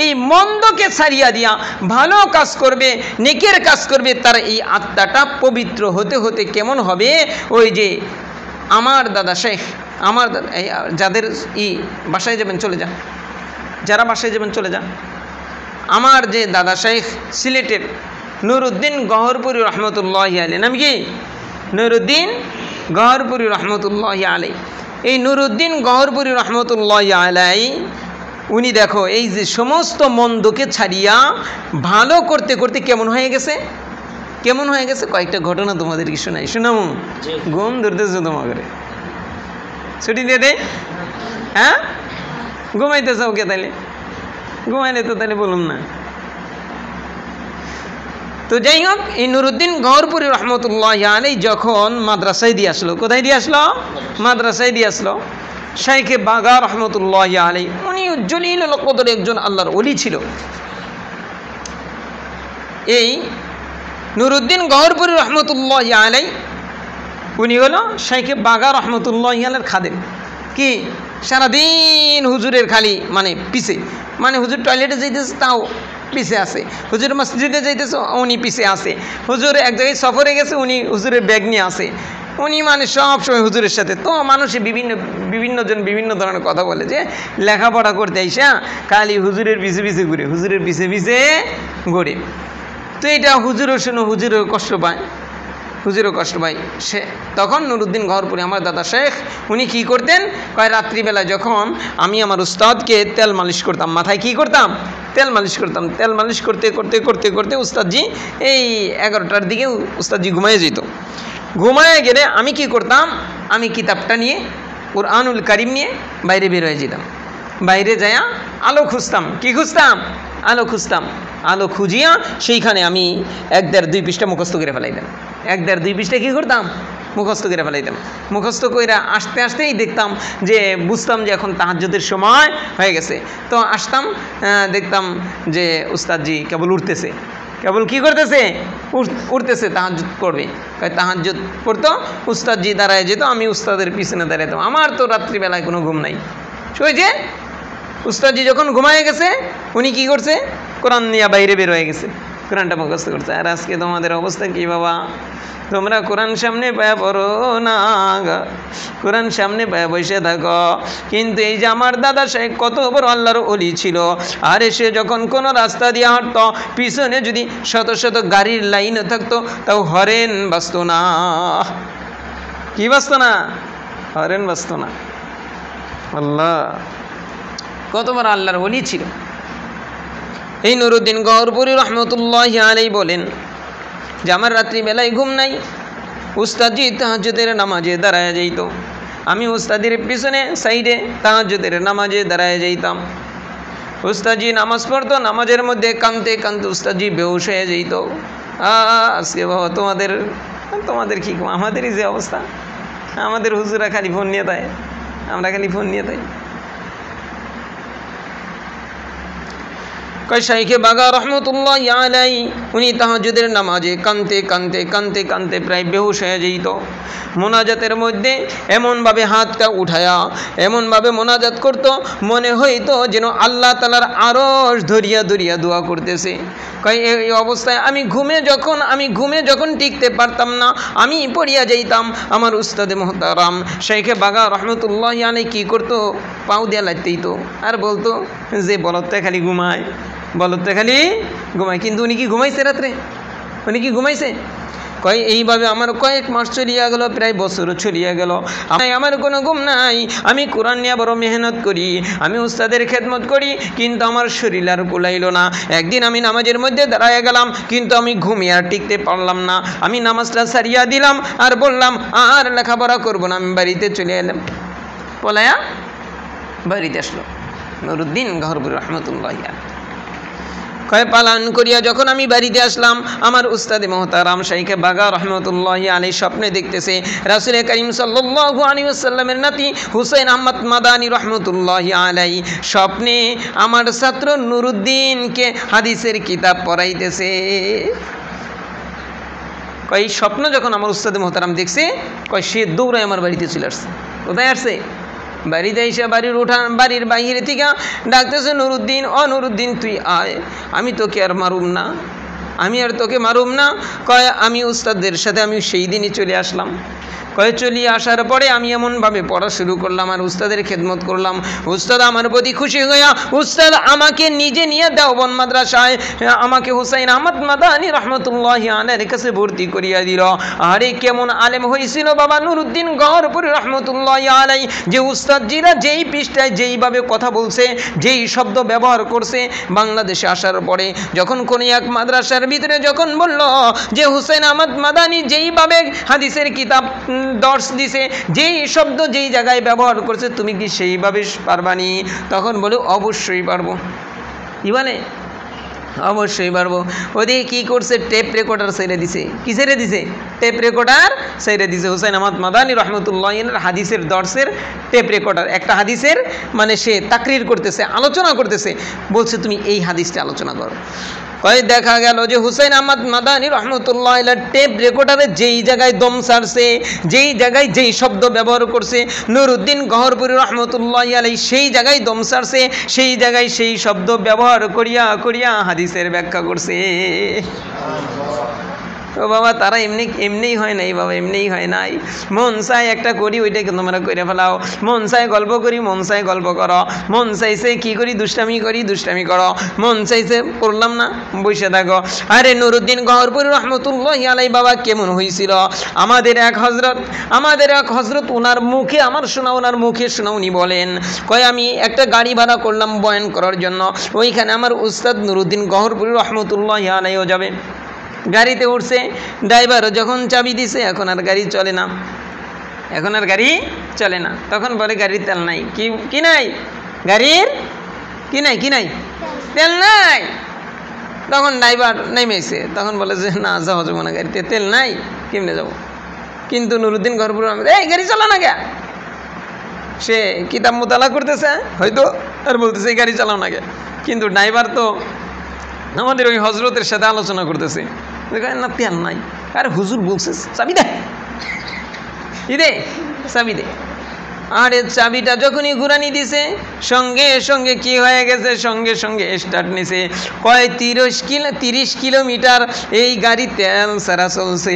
এই মন্দকে ছাড়িয়া দিয়া ভালো কাজ করবে, নেকের কাজ করবে, তার এই আত্মাটা পবিত্র হতে হতে কেমন হবে? ওই যে আমার দাদা শেখ, আমার যাদের বাসায় যাবেন চলে যান, যারা বাসায় যাবেন চলে যান। আমার যে দাদা শেখ সিলেটের নুরউদ্দিন গহরপুরী রহমতুল্লাহি আলাইহি, নাম কি? নুরউদ্দিন গহরপুরী রহমতুল্লাহি আলাইহি। এই নুরউদ্দিন গহরপুরী রহমতুল্লাহি আলাইহি উনি দেখো এই যে সমস্ত মন্দকে ছাড়িয়া ভালো করতে করতে কেমন হয়ে গেছে, কেমন হয়ে গেছে? কয়েকটা ঘটনা তোমাদেরকে শোনাই, শোনাবো? ঘুম ধরতেছে তোমাকে। ছুটি দিয়ে দেয়? হ্যাঁ, ঘুমাইতে চাও কে তাইলে? ঘুমাইলে তো তাহলে বলুন না। তো যাই হোক, এই নুরুদ্দিন গহরপুরী রহমতুল্লাহ আলাই যখন মাদ্রাসায় দিয়ে আসলো, কোথায় দিয়ে আসলো? মাদ্রাসায় দিয়ে আসলো। শাইখে বাগা রহমতুল্লাহ আলাই উনি জলিলুল কদর একজন আল্লাহর ওলি ছিল। এই নুরুদ্দিন গহরপুরী রহমতুল্লাহ আলাই উনি হলো শাইখে বাগা রহমতুল্লাহ আলাইর খাদেম। কি সারাদিন হুজুরের খালি মানে পিছে, মানে হুজুর টয়লেটে যাইতেছে তাও পিছে আছে, হুজুর মসজিদে যাইতেছে উনি পিছে আছে, হুজুর এক জায়গায় সফরে গেছে উনি হুজুরের ব্যাগ নিয়ে আসে, উনি মানে সব সময় হুজুরের সাথে। তো মানুষে বিভিন্নজন বিভিন্ন ধরনের কথা বলে যে লেখাপড়া করতে আইসা খালি হুজুরের পিছে পিছে ঘুরে, হুজুরের পিছে পিছে ঘুরে। তো এটা হুজুরও শুনো, হুজুরও কষ্ট পায়, হুজুরও কষ্ট পায়। সে তখন নুরুদ্দিন গহরপুরী আমার দাদা শেখ উনি কী করতেন, কয় রাত্রিবেলা যখন আমি আমার উস্তাদকে তেল মালিশ করতাম, মাথায় কী করতাম? তেল মালিশ করতাম। তেল মালিশ করতে করতে করতে করতে উস্তাদজি এই 11টার দিকে উস্তাদজি ঘুমায় যেত। ঘুমায় গেলে আমি কি করতাম, আমি কিতাবটা নিয়ে কুরআনুল কারীম নিয়ে বাইরে বের হয়ে যেতাম। বাইরে যাইয়া আলো খুঁজতাম। কি খুঁজতাম? আলো খুঁজতাম। আলো খুঁজিয়া সেইখানে আমি 1-1.5-2 পৃষ্ঠা মুখস্থ করে ফেলাইতাম। 1-1.5-2 পৃষ্ঠা কী করতাম? মুখস্থ করে ফেলাইতাম। মুখস্থ করে আসতে আসতেই দেখতাম যে বুঝতাম যে এখন তাহাজ্জুদের সময় হয়ে গেছে। তো আসতাম, দেখতাম যে উস্তাদজি কেবল উঠতেছে, কেবল কি করতেছে? উঠতেছে, তাহাজ্জুদ পড়বে। তাহাজ্জুদ পড়তো, উস্তাদজি দাঁড়ায় যেত, আমি উস্তাদের পিছনে দাঁড়াইতাম। আমার তো রাত্রিবেলায় কোনো ঘুম নাই। ওই যে উস্তাদজি যখন ঘুমায় গেছে উনি কি করছে? কোরআন নিয়ে বাইরে বের হয়ে গেছে, কোরআনটা মুখস্থ করছে। আর আজকে তোমাদের অবস্থা কি বাবা? তোমরা কোরআন সামনে পায়া পড়ো না, কোরআন সামনে পায়া বসে থাকো। কিন্তু এই যে আমার দাদা সাহেব কত বড় আল্লাহর ওলি ছিল, আর সে যখন কোনো রাস্তা দিয়ে হাঁটতো পিছনে যদি শত শত গাড়ির লাইনও থাকতো তাও হরেন বাজতো না। কি বাজতো না? হরেন বাজতো না। আল্লাহ কত বড় আল্লাহর ওলি ছিল। এই নুরুদ্দিন গহরপুরী রহমতুল্লাহ আলাই বলেন যে আমার রাত্রিবেলায় ঘুম নাই, উস্তাদজি তাহাজ্জুদের নামাজে দাঁড়ায় যাইত, আমি উস্তাদের পিছনে সাইডে তাহাজ্জুদের নামাজে দাঁড়ায় যাইতাম। উস্তাদজি নামাজ পড়তো, নামাজের মধ্যে কাঁদতে কাঁদতে উস্তাদজি বেহুশ হয়ে যাইত। আজকে বাবা তোমাদের কি, আমাদেরই যে অবস্থা, আমাদের হুজুরা খালি ফোন নিয়ে দেয়, আমরা খালি ফোন নিয়ে দেয়। শাইখে বাগা রহমতুল্লাহ আলাই উনি তাহাজ্জুদের নামাজে কাঁদতে কাঁদতে কাঁদতে কাঁদতে প্রায় বেহুশ হয়ে যেত। মোনাজাতের মধ্যে এমনভাবে হাতটা উঠায়া এমনভাবে মোনাজাত করত, মনে হইতো যেন আল্লাহ তাআলার আরশ ধরিয়া ধরিয়া দোয়া করতেছে। এই অবস্থায় আমি ঘুমে যখন টিকতে পারতাম না, আমি পড়িয়া যাইতাম। আমার উস্তাদে মোহতারাম শাইখে বাগা রহমতুল্লাহ আলাই কী করতো? পাও দিয়া লাগতেই তো, আর বলতো যে বলদটা খালি ঘুমায়, বলদটা খালি ঘুমায়। কিন্তু উনি কি ঘুমাইছে রাত্রে? উনি কি ঘুমাইছে? এইভাবে আমার কয়েক মাস চলিয়া গেল, প্রায় বছরও চলিয়া গেল, আমার কোনো ঘুম নাই। আমি কোরআন নিয়ে বড় মেহনত করি, আমি উস্তাদের খেদমত করি, কিন্তু আমার শরীর আর কুলাইল না। একদিন আমি নামাজের মধ্যে দাঁড়াইয়া গেলাম, কিন্তু আমি ঘুমিয়ে আর টিকতে পারলাম না। আমি নামাজটা সারিয়া দিলাম আর বললাম আর লেখাপড়া করবো না, আমি বাড়িতে চলে এলাম। পলায়া বাড়িতে আসলো নুরুদ্দিন গহরপুরী রহমতুল্লাহ। পালান করিয়া যখন আমি বাড়িতে আসলাম, আমার উস্তাদে মোহতারাম শাইখে বাগা রহমতুল্লাহ আলাই স্বপ্নে দেখতেছে রাসূল করিম সাল্লাল্লাহু আলাইহি ওয়াসাল্লামের নাতি হুসাইন আহমদ মাদানী রহমতুল্লাহ আলাই স্বপ্নে আমার ছাত্র নুরুদ্দিনকে হাদিসের কিতাব পড়াইতেছে। স্বপ্ন যখন আমার উস্তাদে মোহতারাম দেখছে, সে দৌড়ায় আমার বাড়িতে চলে আসছে। কোথায় আসছে? বাড়িতে এসে বাড়ির বাইরে থেকে ডাকতেছে, নুরুদ্দিন, ও নুরুদ্দিন তুই আয়, আমি তোকে আর মারুম না, আমি আর তোকে মারুম না। আমি উস্তাদের সাথে আমি সেই দিনই চলে আসলাম। চলিয়ে আসার পরে আমি এমনভাবে পড়া শুরু করলাম আর উস্তাদের খেদমত করলাম। উস্তাদ আমার প্রতি খুশি হইয়া উস্তাদ আমাকে নিজে নিয়ে দেওবন্দ মাদ্রাসায় আমাকে হুসাইন আহমদ মাদানী রহমতুল্লাহ আলাইহির কাছে ভর্তি করিয়া দিল। আরে কেমন আলেম হয়েছিল বাবা নুরুদ্দিন গহরপুরী রহমতুল্লাহ আলাই, যে উস্তাদজিরা যেই পৃষ্ঠায় যেইভাবে কথা বলছে, যেই শব্দ ব্যবহার করছে, বাংলাদেশে আসার পরে যখন কোন এক মাদ্রাসার ভিতরে যখন বলল যে হুসাইন আহমদ মাদানী যেইভাবে হাদিসের কিতাব দর্শ দিছে, যেই শব্দ যেই জায়গায় ব্যবহার করছে তুমি কি সেইভাবে পারবানি? তখন বলে অবশ্যই পারবো। কি বলে? অবশ্যই পারবো। ওদিকে কী করছে? টেপ রেকর্ডার ছেড়ে দিছে। কি ছেড়ে দিছে? টেপ রেকর্ডার ছেড়ে দিছে। হুসাইন আহমদ মাদানী রহমতুল্লাহ হাদিসের দর্শের টেপ রেকর্ডার, একটা হাদিসের মানে সে তাকরির করতেছে, আলোচনা করতেছে, বলছে তুমি এই হাদিসটা আলোচনা করো। কয় দেখা গেল যে হুসাইন আহমদ মাদানী রহমতুল্লাহ টেপ রেকর্ডারে যেই জায়গায় দম ছাড়ছে, যেই জায়গায় যেই শব্দ ব্যবহার করছে, নুরুদ্দিন গহরপুরি রহমতুল্লাহ আলাই সেই জায়গায় দম ছাড়ছে, সেই জায়গায় সেই শব্দ ব্যবহার করিয়া করিয়া হাদিসের ব্যাখ্যা করছে। ও বাবা, তারা এমনিই হয় নাই বাবা, এমনিই হয় নাই। মন চায় একটা করি, ওইটাকে তোমরা করে ফেলাও। মন চায় গল্প করি, মন চায় গল্প করো। মন চাইছে কি করি? দুষ্টামি করি, দুষ্টামি করো। মন চাইছে পড়লাম না, বসে থাকো। আরে নুরুদ্দিন গহরপুরি রহমতুল্লাহ আলাই বাবা কেমন হয়েছিল? আমাদের এক হজরত ওনার মুখে আমার শোনা, ওনার মুখে শোনা, উনি বলেন, কয় আমি একটা গাড়ি ভাড়া করলাম বয়ান করার জন্য, ওইখানে আমার উস্তাদ নুরুদ্দিন গহরপুরি রহমতুল্লাহ আলাইও যাবে। গাড়িতে উঠছে, ড্রাইভারও যখন চাবি দিছে, এখন আর গাড়ি চলে না, এখন আর গাড়ি চলে না। তখন বলে গাড়ির তেল নাই। কি নাই? গাড়ির কি নাই? কি নাই? তেল নাই। তখন ড্রাইভার নেমেছে, তখন বলে যে না, যাওয়া যাবো না, গাড়িতে তেল নাই, কেমনে যাবো? কিন্তু নুরুদ্দিন গহরপুরি এই গাড়ি চালা না কে? সে কিতাব মোতালা করতেছে হয়তো, আর বলতেছে এই গাড়ি চালাও না কে। কিন্তু ড্রাইভার তো আমাদের ওই হজরতের সাথে আলোচনা করতেছে, না তেল নাই। আরে হুজুর বলছে চাবি দে, চাবি দে। আরে চাবিটা যখনই ঘুরানি দিছে, সঙ্গে সঙ্গে কি হয়ে গেছে? সঙ্গে সঙ্গে স্টার্ট নিছে। কয় 30 কিলোমিটার এই গাড়ি তেল ছাড়া চলছে।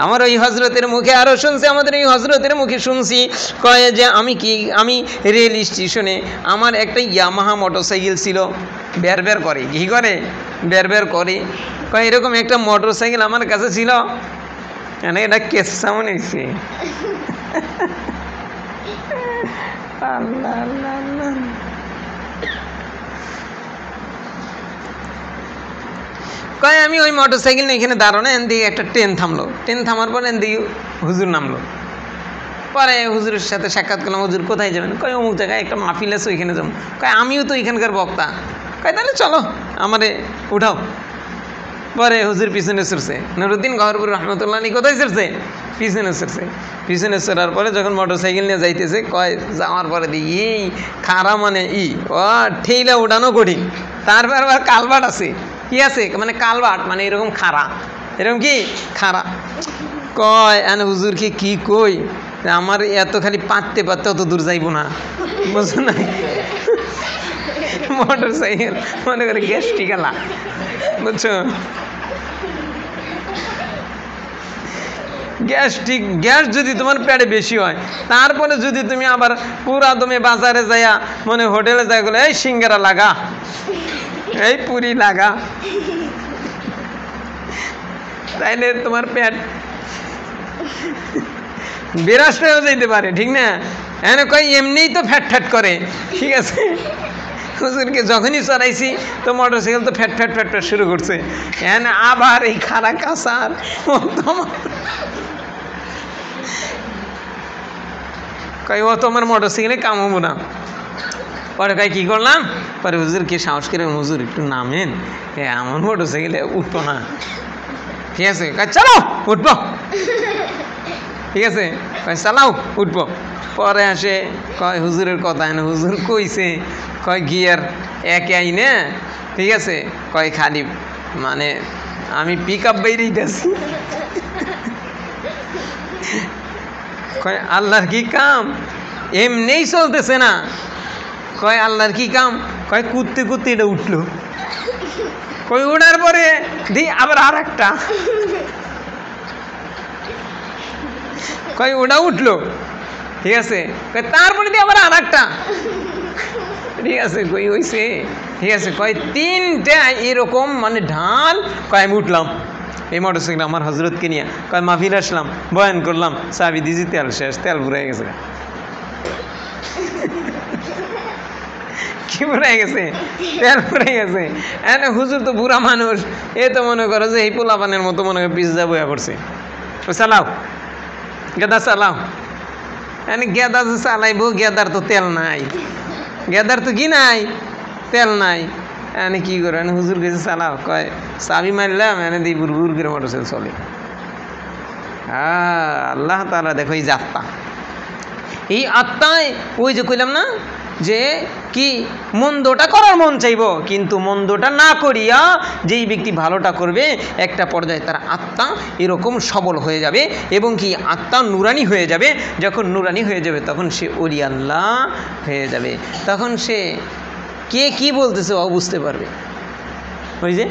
আমার ওই হজরতের মুখে আরও শুনছি, আমাদের ওই হজরতের মুখে শুনছি, কয় যে আমি রেল স্টেশনে আমার একটা ইয়ামাহা মোটরসাইকেল ছিল, বের করে, কি করে? বের করে। কয় এরকম একটা মোটরসাইকেল আমার কাছে ছিল, এটা কেসা মনে হয়েছে। আল্লাহ আল্লাহ আল্লাহ। কয় আমি ওই মোটরসাইকেল নিয়ে এখানে দাঁড়ানো, এন দিকে একটা ট্রেন থামলো, ট্রেন থামার পর এন দিকে হুজুর নামলো। পরে হুজুরের সাথে সাক্ষাৎ করলাম, হুজুর কোথায় যাবেন? কয় অমুক জায়গায় একটা মাহফিল আছে, ওইখানে যাবো। কয় আমিও তো ওইখানকার বক্তা। কয় তাহলে চলো, আমারে উঠাও। পরে হুজুর পিছনে সরছে, নুরুদ্দিন গহরপুরি রহমতুল্লাহ কোথায় সরছে? পিছনে সরছে। পিছনে সরার পরে যখন মোটরসাইকেল নিয়ে যাইতেছে, কয় যাওয়ার পরে দিই এই খাড়া মানে ও ঠেইলা উঠানো কঠিন। তারপর আবার কালভার্ট আছে, কি আছে মানে কালভার্ট মানে এরকম খাড়া, এরকম কি খাড়া। কয় এনে হুজুরকে কি কই, আমার এত খালি পাততে অত দূর যাইব না, বুঝছো না? মোটরসাইকেল মনে করে গ্যাস টিকালা, বুঝছো? গ্যাস যদি তোমার পেটে বেশি হয়, তারপরে যদি তুমি আবার পুরা দমে বাজারে যাইয়া মানে হোটেলে যাই গেলে এই সিঙ্গারা লাগা, এই পুরি লাগা, তাইলে তোমার পেট বিরাষ্ট হয়ে যাইতে পারে, ঠিক না? এনে কই এমনিই তো ফ্যাট করে, ঠিক আছে? হুজুরকে যখনই চড়াইছি তো মোটরসাইকেল তো ফ্যাট শুরু করছে। এনে আবার এই খাড়া কাঁচার কই ও তোমার মোটরসাইকেলে কাম হবো না। পরে কয় কি করলাম? পরে হুজুরকে সাহস করে, হুজুর একটু নামেন, আমার মোটরসাইকেলে উঠতো না, ঠিক আছে? কয় চলো উঠবো, ঠিক আছে? কয় চালাও উঠবো। পরে আসে, কয় হুজুরের কথা এনে হুজুর কইছে, কয় গিয়ার একে আইনে, ঠিক আছে? কয় খালি মানে আমি পিক আপ বাইরেই গেছি। কয় আল্লাহর কি কাম, এমনিই চলতেছে না। কয় আল্লাহর কি কাম? কয় কুত্তে এটা উঠলো। কই ওঠার পরে দি আবার আর একটা, কয় ওটা উঠলো, ঠিক আছে? তারপরে দিয়ে আবার আর একটা, ঠিক আছে? কই হইছে, ঠিক আছে? কয় 3টে এরকম মানে ঢাল। কয় আমি উঠলাম এই মোটরসাইকেল আমার হজরতকে নিয়ে, কয় মাহফিল আসলাম, বয়ান করলাম, চাবি দিয়েছি, তেল শেষ, তেল ফুরাই গেছে। কি ফুরাই গেছে? তেল ফুরাই গেছে। এনে হুজুর তো বুড়া মানুষ, এ তো মনে করো যে এই পোলাপানের মতো মনে করে পিস যা বয়া করছে, চালাও, গেদা চালাও। গেদা যে চালাইব, গেদার তো তেল নাই, গেদার তো কি নাই, তেল নাই। কি করে হুজুর গেছে চালাও, কয় চাবি মারলাম দিয়ে বুর বুর করে মোটরসাইকেল চলে। আল্লাহ তাআলা দেখো এই যে আত্মা, এই আত্মায় ওই যে কইলাম না যে কি মন্দটা করার মন চাইব, কিন্তু মন্দটা না করিয়া যেই ব্যক্তি ভালোটা করবে একটা পর্যায়ে তার আত্মা এরকম সবল হয়ে যাবে এবং কি আত্মা নুরানি হয়ে যাবে। যখন নুরানি হয়ে যাবে তখন সে ওলি আল্লাহ হয়ে যাবে, তখন সে কে কি বলতেছে ও বুঝতে পারবে। ওই যে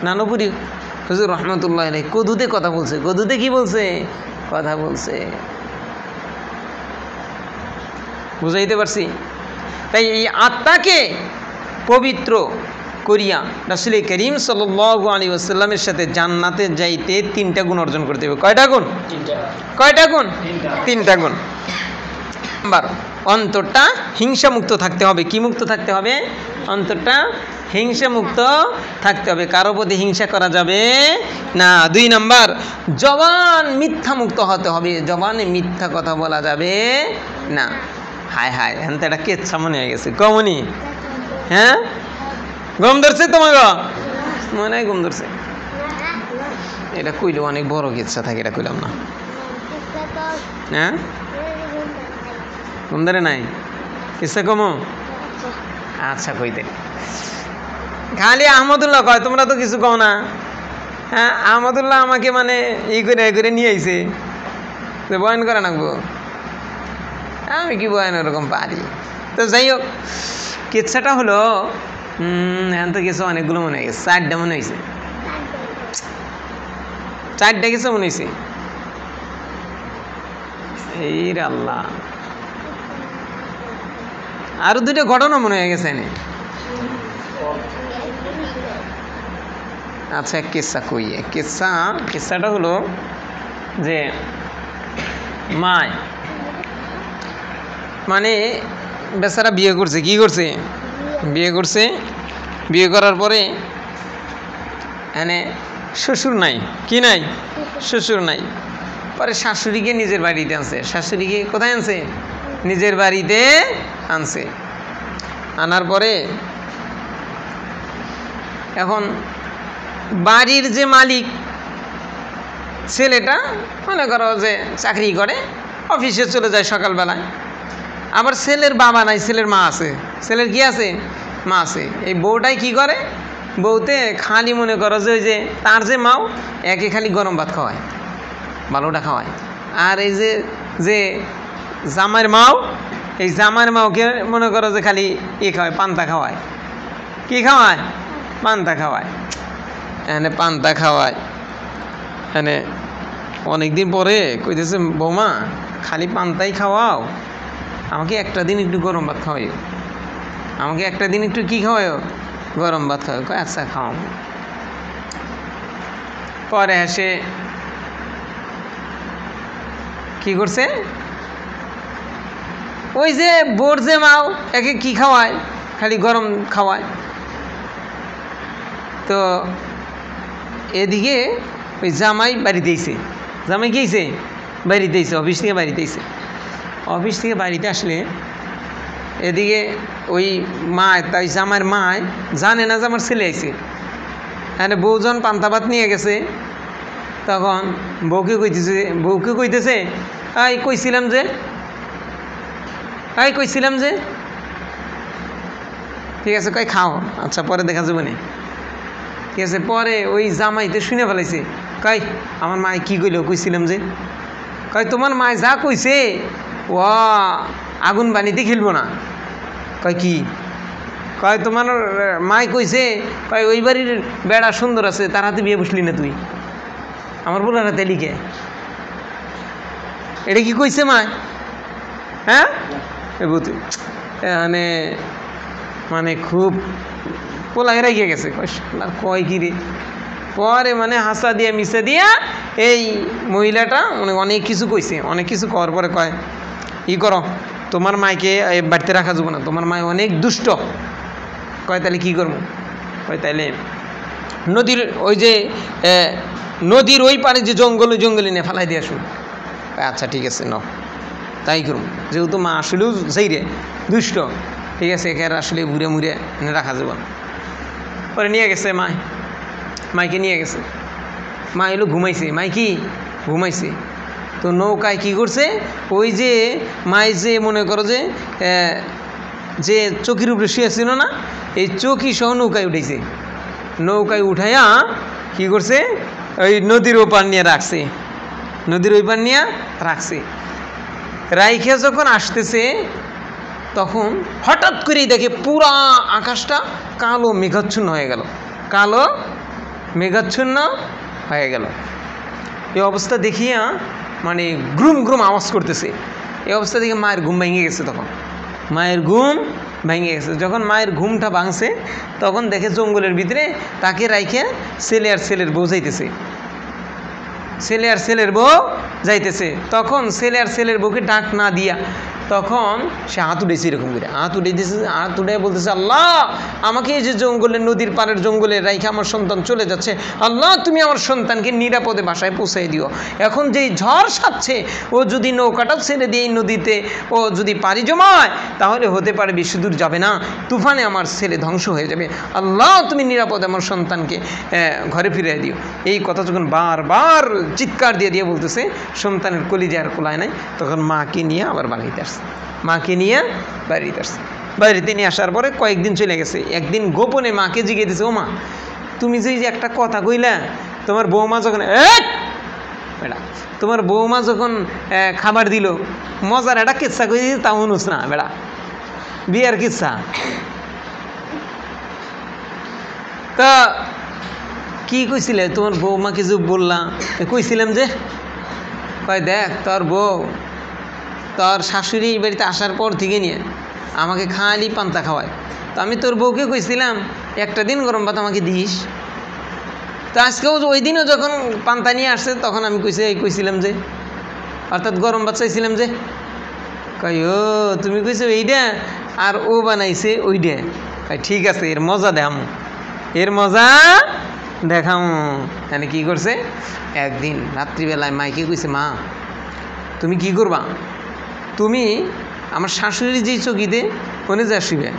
নানপুরি হুজুর রহমতুল্লাহ আলাইহি কদুতে কথা বলছে, কদুতে কি বলছে, কথা বলছে, বুঝাইতে পারছি? তাই এই আত্মাকে পবিত্র করিয়া রাসূল করিম সাল্লাল্লাহু আলাইহি ওয়াসাল্লামের সাথে জান্নাতে যাইতে 3টা গুণ অর্জন করতে হবে। কয়টা গুণ? কয়টা গুণ? 3টা গুণ। নাম্বার, অন্তরটা হিংসা মুক্ত থাকতে হবে। কি মুক্ত থাকতে হবে? অন্তরটা হিংসা মুক্ত থাকতে হবে, কারো প্রতি হিংসা করা যাবে না। 2 নাম্বার, জবান মিথ্যা মুক্ত হতে হবে, জবানে মিথ্যা কথা বলা যাবে না। হায় হায়, এখন তো এটা কেচ্ছা মনে হয়ে গেছে। কমনি? হ্যাঁ, গম ধরছে তোমার? মনে হয় গম ধরছে। এটা কইলে অনেক বড় কেচ্ছা থাকে, এটা কইলাম না। হ্যাঁ, গম ধরে নাই কেচ্ছা কমো? আচ্ছা, কইতে খালি আহমদুল্লাহ কয়, তোমরা তো কিছু কও না। হ্যাঁ, আহমদুল্লাহ আমাকে মানে এই করে নিয়ে আইছে, বয়ান করে নাকবো। আমি কি বয়ান ওরকম পারি। তো যাই হোক, কেচ্ছাটা হলো এখন তো কিছু অনেকগুলো মনে হয়ে গেছে, 4টা মনে হয়েছে, 4টা কিছু মনে হয়েছে। এই আল্লাহ, আরো 2টা ঘটনা মনে হয়ে গেছে। আচ্ছা, এক কেচ্ছা কই। কেচ্ছাটা হলো যে মায় মানে বেচারা বিয়ে করছে। কি করছে? বিয়ে করছে। বিয়ে করার পরে শ্বশুর নাই। কি নাই? শ্বশুর নাই। পরে শাশুড়িকে নিজের বাড়িতে আনছে। শাশুড়িকে কোথায় আনছে? নিজের বাড়িতে আনছে। আনার পরে এখন বাড়ির যে মালিক, ছেলেটা মনে করো যে চাকরি করে, অফিসে চলে যায় সকালবেলায়। আবার ছেলের বাবা নাই, ছেলের মা আছে। ছেলের কি আছে? মা আছে। এই বউটাই কি করে? বউতে খালি মনে করো যে ওই যে তার যে মাও, একে খালি গরম ভাত খাওয়ায়, ভালোটা খাওয়ায়। আর এই যে জামাইয়ের মাও, এই জামাইয়ের মাওকে মনে করো যে খালি খাওয়ায়, পান্তা খাওয়ায়। কি খাওয়ায়? পান্তা খাওয়ায়। পান্তা খাওয়ায়। অনেকদিন পরে কইতেছে, বৌমা খালি পান্তাই খাওয়াও, আমাকে একটা দিন একটু গরম ভাত খাওয়াইও, আমাকে একটা দিন একটু কি খাওয়াইও? গরম ভাত খাওয়াই। আচ্ছা খাওয়াও। পরে এসে কি করছে? ওই যে বোর যে মাও, একে কি খাওয়ায়? খালি গরম খাওয়ায়। তো এদিকে ওই জামাই বাড়িতে আইছে। জামাই কি আইছে? বাড়িতে আইছে, অফিস থেকে বাড়িতে আইছে। অফিস থেকে বাড়িতে আসলে এদিকে ওই মায়, তাই জামাইয়ের মায় জানে না যে আমার ছেলে আইছে। বউজন পান্তা ভাত নিয়ে গেছে। তখন বউকে কইতেছে, আই কইছিলাম যে ঠিক আছে, কই খাও। আচ্ছা, পরে দেখা যাবে না। ঠিক আছে। পরে ওই জামাইতে শুনে ফেলাইছে, কই আমার মায় কি কইছিলাম যে, কই তোমার মায় যা কইছে ও আগুন বানিতে খেলবো না। কয় কি? কয় তোমার মায় কইছে, কয় ওই বাড়ির বেড়া সুন্দর আছে, তার হাতে বিয়ে বসলি না তুই, আমার বলার হাতে লিখে। এটা কি কইছে মায়? হ্যাঁ, মানে খুব পোলাই রেগে গেছে। কয় কি রে? পরে হাসা দিয়া মিশা দিয়া এই মহিলাটা অনেক কিছু কইছে। অনেক কিছু করার পরে কয়, ই করো, তোমার মাইকে বাড়িতে রাখা যাবো না, তোমার মায় অনেক দুষ্ট। কয় তাহলে কি করবো? কয় তাইলে নদীর ওই যে নদীর ওই পারে যে জঙ্গলে নিয়ে ফেলাই দিয়ে আসুন। আচ্ছা ঠিক আছে ন তাই করুন, যেহেতু মা আসলেও যাই রে দুষ্ট, ঠিক আছে একে আসলে ঘুরে মুড়ে রাখা যাব না। পরে নিয়ে গেছে মাইকে নিয়ে গেছে, মা এলো ঘুমাইছে, মাই কি ঘুমাইছে। তো নৌকায় কি করছে, ওই যে মাই যে মনে করো যে চকির উপরে শুয়েছিল না, এই চকি সহ নৌকায় উঠেছে। নৌকায় উঠাইয়া কি করছে, ওই নদীর ওপার নিয়ে রাখছে, নদীর ওই পার নিয়ে রাখছে। রাইখে যখন আসতেছে তখন হঠাৎ করেই দেখে পুরা আকাশটা কালো মেঘাচ্ছন্ন হয়ে গেল, কালো মেঘাচ্ছন্ন হয়ে গেল। এই অবস্থা দেখিয়া মানে গ্রুম গ্রুম আওয়াজ করতেছে। এই অবস্থা দেখে মায়ের ঘুম ভেঙে গেছে। তখন মায়ের ঘুম ভেঙে গেছে। যখন মায়ের ঘুমটা ভাঙছে তখন দেখে জঙ্গলের ভিতরে তাকে রাইখে ছেলে আর ছেলের বউ যাইতেছে, ছেলে আর ছেলের বউ যাইতেছে। তখন ছেলে আর ছেলের বউকে ডাক না দিয়া তখন সে হাত উঠেছে, এরকম করে হাত উঠেছে, হাত উঠে বলতেছে, আল্লাহ আমাকে এই যে জঙ্গলের নদীর পাড়ের জঙ্গলে রাইখে আমার সন্তান চলে যাচ্ছে, আল্লাহ তুমি আমার সন্তানকে নিরাপদে বাসায় পৌঁছাই দিও। এখন যেই ঝড় সাচ্ছে, ও যদি নৌকাটা ছেড়ে দিয়ে এই নদীতে ও যদি পাড়ি জমায় তাহলে হতে পারে বেশি দূর যাবে না, তুফানে আমার ছেলে ধ্বংস হয়ে যাবে, আল্লাহ তুমি নিরাপদে আমার সন্তানকে ঘরে ফিরিয়ে দিও। এই কথা যখন বারবার চিৎকার দিয়ে দিয়ে বলতেছে, সন্তানের কলিজা আর কোলায় নাই। তখন মাকে নিয়ে আবার বাড়িতে আসছে, মাকে নিয়ে বাড়িতে আসছে। বাড়িতে নিয়ে আসার পরে কয়েকদিন চলে গেছে। একদিন গোপনে মাকে জিজ্ঞেস দিয়েছে, ও মা তুমি যে একটা কথা কইলা, তোমার বৌমা যখন বেড়া তোমার বৌমা যখন খাবার দিল, মজার একটা কিচ্ছা কই দিয়েছে, তাও অনুস না বেড়া, বিয়ার কিচ্ছা। তা কি কইছিলে তোমার বৌমাকে যে বললাম, কইছিলাম যে কয় দেখ তোর বউ তোর শাশুড়ি এই বাড়িতে আসার পর থেকে নিয়ে আমাকে খালি পান্তা খাওয়ায়। তো আমি তোর বউকে কইছিলাম একটা দিন গরম ভাত আমাকে দিস। তো আজকেও ওই দিনও যখন পান্তা নিয়ে আসছে তখন আমি কইছিলাম যে, অর্থাৎ গরম ভাত চাইছিলাম যে, কই ও তুমি কইছো এইটা আর ও বানাইছে ওইটা। ঠিক আছে এর মজা দেখামো, এর মজা দেখামো। মানে কী করছে, একদিন রাত্রিবেলায় মাইকে কইছে, মা তুমি কি করবা, তুমি আমার শাশুড়ি যেই চকিতে ওনে যা শুইবে,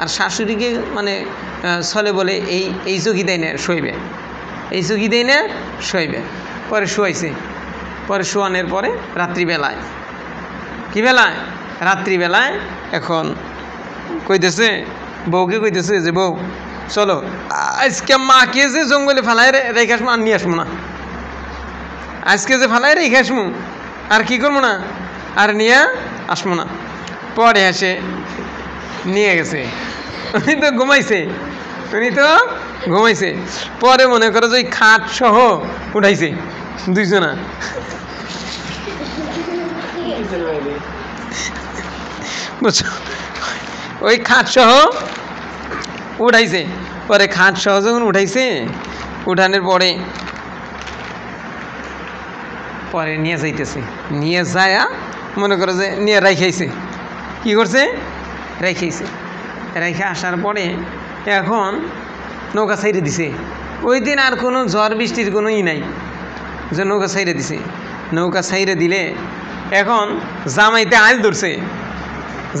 আর শাশুড়িকে মানে চলে বলে এই চকি দেয় না শোইবে, এই চকি দেয় না শোইবে। পরে শোয়াইছে, পরে শোয়ানোর পরে রাত্রিবেলায়, কি বেলায়, রাত্রিবেলায় এখন কইতেছে বউকে, কইতেছে যে বউ চলো আজকে মাকে যে জঙ্গলে ফেলায় রেখে আসবো, আর নিয়ে আসবো না, আজকে যে ফেলায় রেখে আসবো আর কি করবো না, আর নিয়ে আসবো না। পরে এসে নিয়ে গেছে, উনি তো ঘুমাইছে, উনি তো ঘুমাইছে। পরে মনে করো যে ওই খাট সহ উঠাইছে দুইজনা, বুঝছো, ওই খাট সহ উঠাইছে। পরে খাট সহ যখন উঠাইছে, উঠানোর পরে পরে নিয়ে যাইতেছে, নিয়ে যায় মনে করো যে নিয়ে রাইখাইছে, কি করছে রাইখাইছে। রাইখে আসার পরে এখন নৌকা ছাইড়ে দিছে। ওই দিন আর কোনো ঝড় বৃষ্টির কোনো নাই, যে নৌকা ছাইড়ে দিছে। নৌকা ছাইড়ে দিলে এখন জামাইতে আইল ধরছে,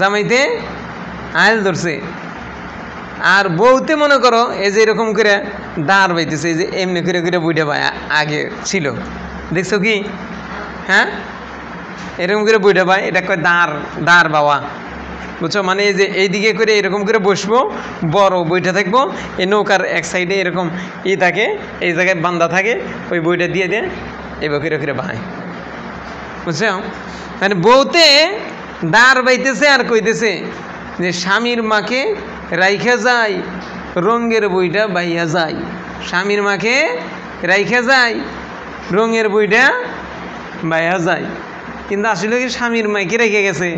জামাইতে আইল ধরছে। আর বউতে মনে করো এই যে এরকম করে দাঁড় বাইতেছে, এই যে এমনি করে করে বইটা পায় আগে ছিল, দেখছো কি, হ্যাঁ এরকম করে বইটা পায়, এটা কয় দাঁড় বাবা, বুঝছো, মানে এই যে এইদিকে করে এরকম করে বসবো, বড় বইটা থাকবো, এই নৌকার এক সাইডে এরকম থাকে, এই জায়গায় বান্ধা থাকে, ওই বইটা দিয়ে দিয়ে এবার করে করে বায়, বুঝছো। মানে বউতে দাঁড় বাইতেছে আর কইতেছে যে স্বামীর মাকে রাইখা যায়, রঙের বইটা বাইয়া যায়, স্বামীর মাকে রাইখা যায়, রঙের বইটা বাইয়া যায়। কিন্তু আসলে কি স্বামীর মাকে রেখে গেছে,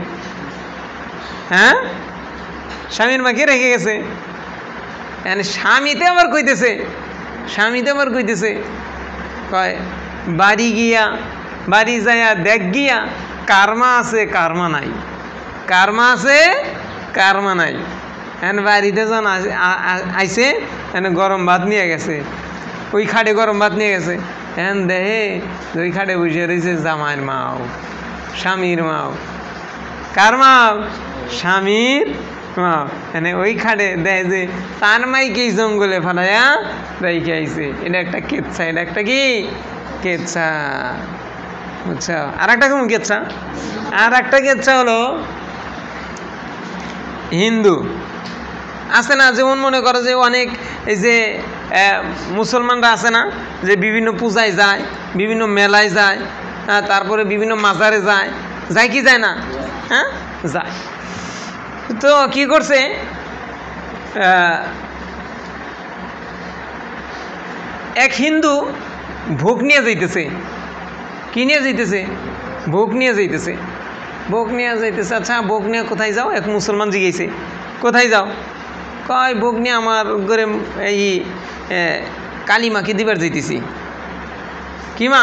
হ্যাঁ স্বামীর মাকে রেখে গেছে। স্বামীতে আবার কইতেছে, স্বামীতে আবার কইতেছে কয় বাড়ি গিয়া, বাড়ি যাইয়া দেখ গিয়া কারমা আছে কারমা নাই, কারমা আছে কারমা নাই। বাড়িতে যখন আইসে এনে গরম ভাত নিয়ে গেছে, ওই খাটে গরম ভাত নিয়ে গেছে। এখন দেহে ওই খাটে বসে রয়েছে জামাইয়ের মাও, স্বামীর মাও। কার মাও? স্বামীর মাও। এনে ওই খাটে দেয় যে তার মাইকে জঙ্গলে ফালাইয়া রেখে আইছে। এটা একটা কেচ্ছা, এটা একটা কি কেচ্ছা, বুঝছো? আর একটা কেমন কেচ্ছা? আর একটা কেচ্ছা হলো হিন্দু আছে না, যেমন মনে করো যে অনেক এই যে মুসলমানরা আছে না, যে বিভিন্ন পূজায় যায়, বিভিন্ন মেলায় যায়, তারপরে বিভিন্ন মাজারে যায়, যায় কি যায় না? হ্যাঁ, যায়। তো কি করছে, এক হিন্দু ভোগ নিয়ে যাইতেছে। কি নিয়ে যাইতেছে? ভোগ নিয়ে যাইতেছে। ভোগ নিয়ে যাইতেছে। আচ্ছা, ভোগ নিয়ে কোথায় যাও? এক মুসলমান জিজ্ঞেসে, কোথায় যাও? কয় ভোগ নিয়ে আমার ঘরে এই কালী মাকে দিবার যাইতেছি। কি মা?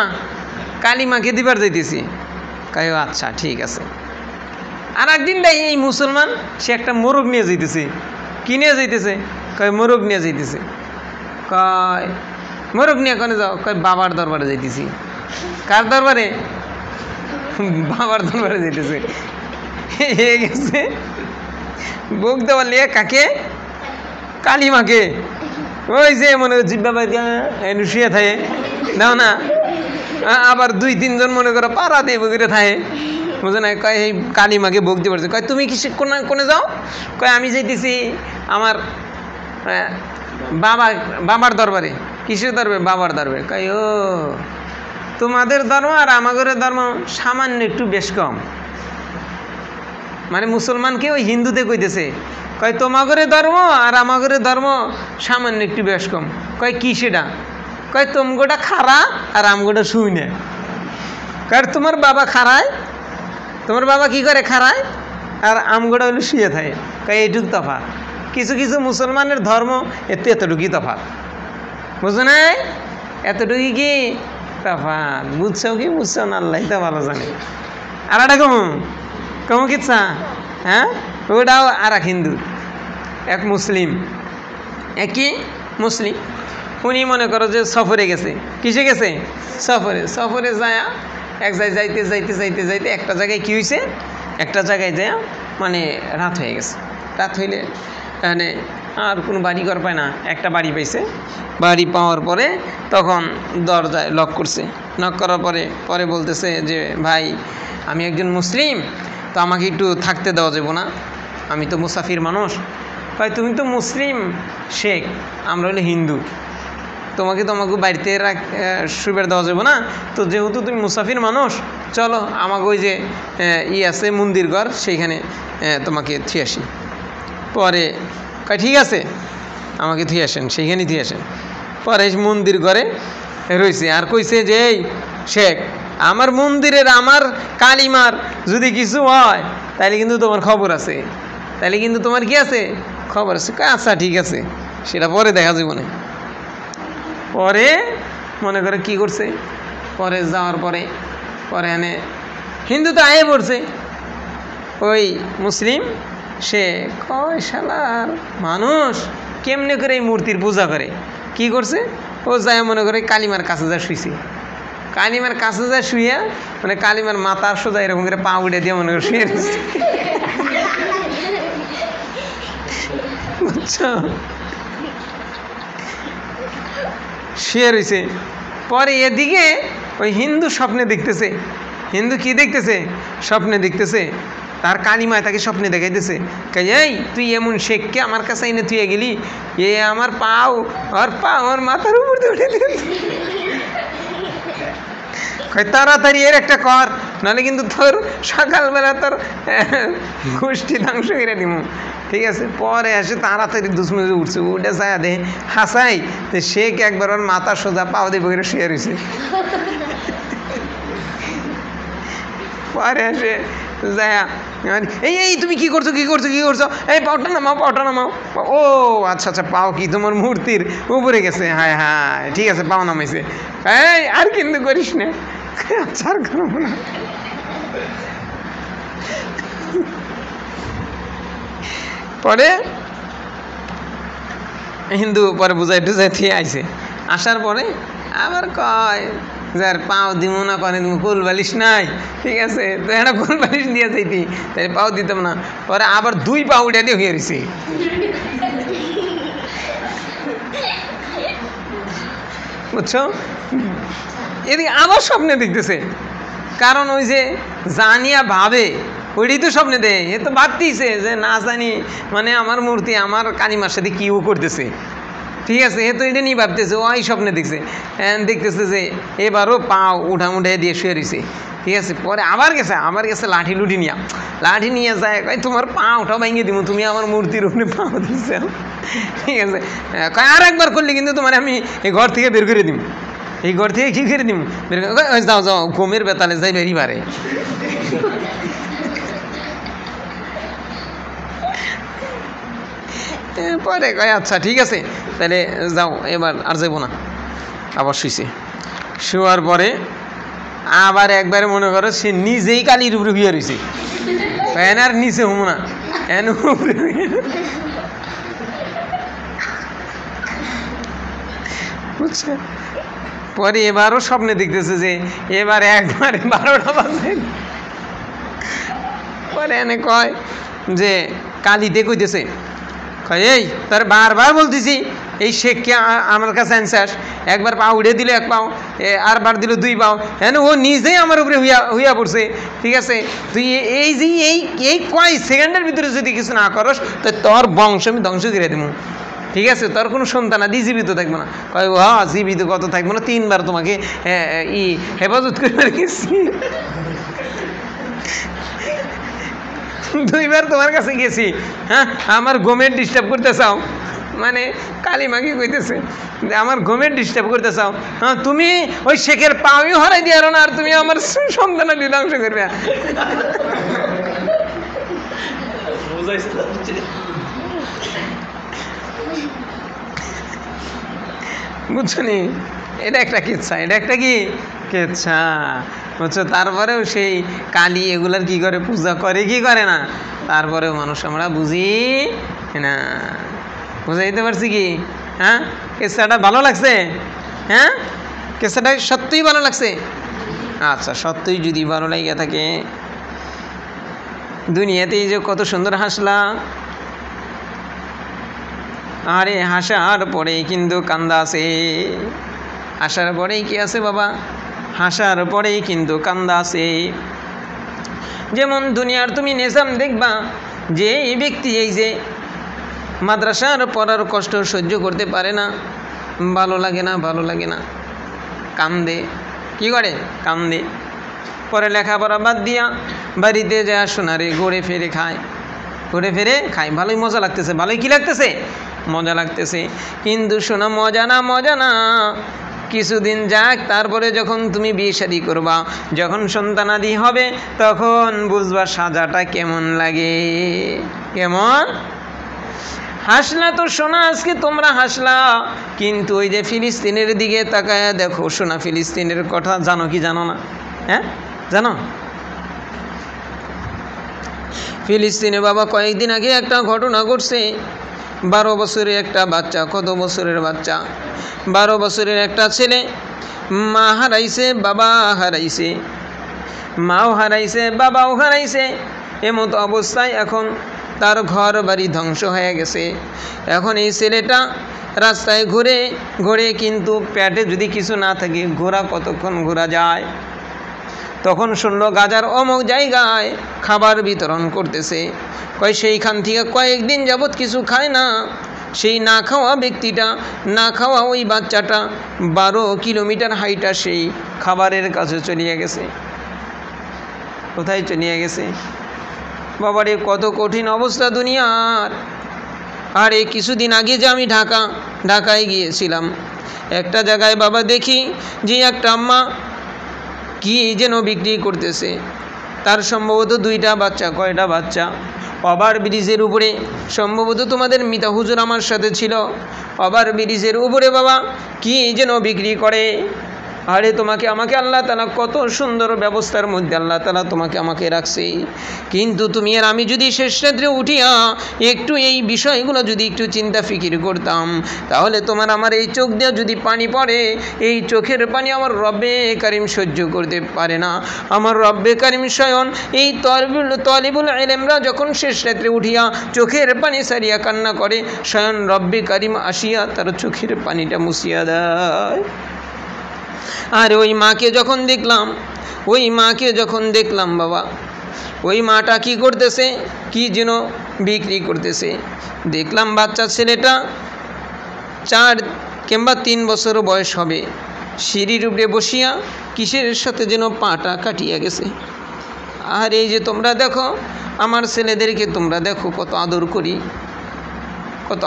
কালী মাকে দিবার যাইতেছি। কয় আচ্ছা ঠিক আছে। আর একদিন দেয় এই মুসলমান সে একটা মোরগ নিয়ে যাইতেছে। কি নিয়ে যাইতেছে? কয় মোরগ নিয়ে যাইতেছে। কয় মোরগ নিয়ে কোনে যাও? কয় বাবার দরবারে যাইতেছি। কার দরবারে? বাবার দরবারে যাইতেছে। গেছে ভোগ দেওয়া লিয়ে কাকে? কালী মাকে। ওই যে মনে করো জিব্বা শুয়ে থাকে, দাও না, আবার 2-3 জন মনে করো পাড়া দিয়ে বগিরে থাকে, বুঝে না? কয় এই কালী মাকে ভোগ দিয়ে পারছে। কয় তুমি কি কোনে যাও? কয় আমি যাইতেছি আমার বাবার দরবারে। কিসের দরবারে? বাবার দরবারে। কয় ও, তোমাদের ধর্ম আর আমাদের ধর্ম সামান্য একটু বেশ কম। মানে মুসলমানকে ওই হিন্দুতে কইতেছে, কয় তোমাদের ধর্ম আর আমাদের ধর্ম সামান্য একটু বেশ কম। কয় কি সেটা? কয় তোমগোটা খারা আর আমগোটা শুই না। কয় তোমার বাবা খারায়, তোমার বাবা কি করে? খারায়, আর আমগোটা হলো শুয়ে থাকে। কয় এইটুক তফাৎ। কিছু কিছু মুসলমানের ধর্ম এতটুকুই তফাৎ, বুঝো নাই? এতটুকুই কি তফাৎ। বুঝছো কি বুঝছো না আল্লাহ তো ভালো জানে। আর একটা কমু কিচ্ছা, হ্যাঁ, ওটাও আর এক হিন্দু, এক মুসলিম, একই মুসলিম। উনি মনে করো যে সফরে গেছে। কিসে গেছে? সফরে। সফরে যায় এক জায়গায় যাইতে যাইতে যাইতে যাইতে একটা জায়গায় কী হয়েছে, একটা জায়গায় যায় মানে রাত হয়ে গেছে। রাত হইলে মানে আর কোনো বাড়ি ঘর পায় না, একটা বাড়ি পাইছে। বাড়ি পাওয়ার পরে তখন দরজায় লক করছে। নক করার পরে বলতেছে যে ভাই, আমি একজন মুসলিম, তো আমাকে একটু থাকতে দেওয়া যাবে না? আমি তো মুসাফির মানুষ। ভাই তুমি তো মুসলিম শেখ, আমরা হলো হিন্দু, তোমাকে বাড়িতে সুবিধা দেওয়া যাবে না। তো যেহেতু তুমি মুসাফির মানুষ, চলো আমাকে ওই যে আছে মন্দির ঘর, সেইখানে তোমাকে থুয়ে আসি। পরে কয় ঠিক আছে, আমাকে থুয়ে আসেন, সেইখানেই থুয়ে আসেন। পরে মন্দির ঘরে রয়েছে আর কইছে যে এই শেখ, আমার মন্দিরের আমার কালিমার যদি কিছু হয় তাহলে কিন্তু তোমার খবর আছে, তাহলে কিন্তু তোমার কি আছে? খবর আছে। আচ্ছা ঠিক আছে, সেটা পরে দেখা যাবে না। পরে মনে করে কি করছে, পরে যাওয়ার পরে এনে হিন্দু তো আয়ে পড়ছে। ওই মুসলিম সে কয় শালার মানুষ কেমনে করে এই মূর্তির পূজা করে। কি করছে, ও যায় মনে করে কালিমার কাছে যা শুইছে। কালিমার কাছে যা শুইয়া মানে কালিমার মাথার সোজা এরকম করে পা উঠে দিয়ে মনে করে শুয়ে রয়েছে, বুঝছো? শুয়ে রয়েছে। পরে এদিকে ওই হিন্দু স্বপ্নে দেখতেছে। হিন্দু কি দেখতেছে? স্বপ্নে দেখতেছে তার কালিমায় তাকে স্বপ্নে দেখাইতেছে, এই তুই এমন শেখকে আমার কাছে এনে তুই গেলি, এ আমার পাও আমার মাথার উপর দিয়ে উঠে দিয়েছে। তাড়াতাড়ি এর একটা কর, নাহলে কিন্তু তোর সকালবেলা তোর গোষ্ঠী ধ্বংস করে দিব। ঠিক আছে। পরে এসে তাড়াতাড়ি দুশ্মনে উঠছে, উঠে যায় দে হাসাই তো শেখ একবার ওর মাথা সোজা পাও দিয়ে বইরে শুয়ে রয়েছে। পরে এসে যায় এই তুমি কি করছো এই পাওটা নামাও। ও আচ্ছা পাও কি তোমার মূর্তির উপরে গেছে? হায় হায়, ঠিক আছে পাও নামাইছে। এই আর কিন্তু করিস না। আচ্ছা আর করবো না। পরে হিন্দু পরে বুঝাই টুজাই দিয়ে আইছে। আসার পরে আবার কয় যে আর পাও দিব না, করে দিব কোল বালিশ নাই, ঠিক আছে, তো একটা কোল বালিশ দিয়ে যাইতি, তাই পাও দিতাম না। পরে আবার 2 পা উঠে দিয়ে হয়ে রয়েছে। বুঝছো? এদিকে আবার স্বপ্নে দেখতেছে, কারণ ওই যে জানিয়া ভাবে ওইটাই তো স্বপ্নে দেয়। এ তো ভাবতেইছে যে না জানি মানে আমার মূর্তি আমার কালিমার সাথে কিও করতেছে, ঠিক আছে, এ তো এটা নিয়ে ভাবতেছে, ওই স্বপ্নে দেখছে, দেখতেছে যে এবারও পাও উঠে দিয়ে শুয়ে রয়েছে, ঠিক আছে। পরে আবার গেছে লাঠি লুঠি নিয়ে যায়, তোমার পা ওঠাও ভেঙে দিব, তুমি আমার মূর্তির উপরে পাও দিচ্ছে, ঠিক আছে। আর একবার করলে কিন্তু তোমার আমি এই ঘর থেকে বের করে দিব, এই ঘর থেকে কী করে দিব, বের করে যাও ঘুমের বেতালে যাই বেরি পারে। পরে কয় আচ্ছা ঠিক আছে তাহলে যাও, এবার আর যাবো না। আবার শোয়ার পরে আবার একবারে মনে করো সে নিজেই কালির উপরে শুয়ে রয়েছে, এন আর নিচে হুম না, এন উপরে বুঝছে। পরে এবারও স্বপ্নে দেখতেছে যে এবার একবারে 12টা বাজে। পরে এনে কয় যে কালিতে কইতেছে, এই তার বারবার বলতেছি এই শেখকে আমার কাছে আনসাস, একবার পা উড়ে দিলে 1 পাও, আর বার দিল 2 পাও, হ্যাঁ ও নিজেই আমার উপরে হইয়া পড়ছে, ঠিক আছে। তুই এই যে এই কয় সেকেন্ডের ভিতরে যদি কিছু না করস তো তোর বংশ আমি ধ্বংস করে দেবো, ঠিক আছে, তোর কোনো সন্তানাদি জীবিত থাকবো না। কয় জীবিত কত থাকবো না, 3 বার তোমাকে হেফাজত করে গেছি, 2 বার তোমার কাছে গেছি, হ্যাঁ আমার ঘুমের ডিস্টার্ব করতে চাও, মানে কালিমাকে কইতেছে যে আমার ঘুমের ডিস্টার্ব করতে চাও, হ্যাঁ তুমি ওই শেখের পাওই হরাই দিয়ে না, আর তুমি আমার সন্তানাদি ধ্বংস করবে। বুঝছো নি, এটা একটা কিচ্ছা, এটা একটা কি কিচ্ছা, বুঝছো। তারপরেও সেই কালী এগুলার কি করে, পূজা করে কি করে না, তারপরেও মানুষ আমরা বুঝি না। বুঝাইতে পারছি কি? হ্যাঁ, কিচ্ছাটা ভালো লাগছে? হ্যাঁ, কিচ্ছাটা সত্যিই ভালো লাগছে? আচ্ছা, সত্যিই যদি ভালো লাগে থাকে, দুনিয়াতেই যে কত সুন্দর হাসলা, আরে হাসার পরেই কিন্তু কান্দা আছে, হাসার পরেই কি আছে বাবা, হাসার পরেই কিন্তু কান্দা আছে। যেমন দুনিয়ার তুমি নিজাম দেখবা যে এই ব্যক্তি এই যে মাদ্রাসার পড়ার কষ্ট সহ্য করতে পারে না, ভালো লাগে না, কান্দে, কি করে কান্দে, পরে লেখাপড়া বাদ দিয়া বাড়িতে যায় সোনারে ঘুরে ফিরে খায়, ভালোই মজা লাগতেছে, ভালোই কি লাগতেছে, মজা লাগতেছে। কিন্তু শোনা মজা না, কিছুদিন যাক, তারপরে যখন তুমি বিয়ে শাদী করবা, যখন সন্তানাদি হবে, তখন বুঝবা সাজাটা কেমন লাগে। কেমন হাসলা তো শোনা, আজকে তোমরা হাসলা, কিন্তু ওই যে ফিলিস্তিনের দিকে তাকায়া দেখো শোনা, ফিলিস্তিনের কথা জানো কি জানো না? হ্যাঁ জানো? ফিলিস্তিনে বাবা কয়েকদিন আগে একটা ঘটনা ঘটছে, 12 বছরের একটা বাচ্চা, কত বছরের বাচ্চা, 12 বছরের একটা ছেলে, মা হারাইছে, বাবা হারাইছে, মাও হারাইছে, বাবাও হারাইছে, এমতো অবস্থায় এখন তার ঘর বাড়ি ধ্বংস হয়ে গেছে। এখন এই ছেলেটা রাস্তায় ঘুরে কিন্তু পেটে যদি কিছু না থাকে, ঘোরা কতক্ষণ ঘোরা যায়, তখন শুনলো গাজার অমুক জায়গায় খাবার বিতরণ করতেছে। সেইখান থেকে কয়েকদিন যাবৎ কিছু খায় না, সেই না খাওয়া ব্যক্তিটা, না খাওয়া ওই বাচ্চাটা 12 কিলোমিটার হাইটা সেই খাবারের কাছে চলিয়ে গেছে। কোথায় চলিয়ে গেছে বাবারে, কত কঠিন অবস্থা দুনিয়ার। আর এই কিছুদিন আগে যে আমি ঢাকায় গিয়েছিলাম, একটা জায়গায় বাবা দেখি যে একটা আম্মা কি যেন বিক্রি করতেছে, তার সম্ভবত 2টা বাচ্চা, কয়টা বাচ্চা, ওভার ব্রিজের উপরে, সম্ভবত তোমাদের মিতা হুজুর আমার সাথে ছিল, ওভার ব্রিজের উপরে বাবা কি যেন বিক্রি করে, আরে তোমাকে আমাকে আল্লাহ তাআলা কত সুন্দর ব্যবস্থার মধ্যে আল্লাহ তাআলা তোমাকে আমাকে রাখছে, কিন্তু তুমি আর আমি যদি শেষ রাত্রে উঠিয়া একটু এই বিষয়গুলো যদি একটু চিন্তা ফিকির করতাম, তাহলে তোমার আমার এই চোখ দিয়ে যদি পানি পড়ে, এই চোখের পানি আমার রব্বে কারিম সহ্য করতে পারে না। আমার রব্বে কারিম স্বয়ং এই তলিবুল ইলমরা যখন শেষ রাত্রে উঠিয়া চোখের পানি সারিয়া কান্না করে, স্বয়ং রব্বে কারিম আসিয়া তার চোখের পানিটা মুছিয়া দেয়। আর ওই মাকে যখন দেখলাম বাবা, ওই মাটা কি করতেছে, কি যেন বিক্রি করতেছে। দেখলাম বাচ্চা ছেলেটা 4 কিংবা 3 বছর বয়স হবে, সিঁড়ির উপরে বসিয়া কিসের সাথে যেন পাটা কাটিয়া গেছে। আর এই যে তোমরা দেখো আমার ছেলেদেরকে, তোমরা দেখো কত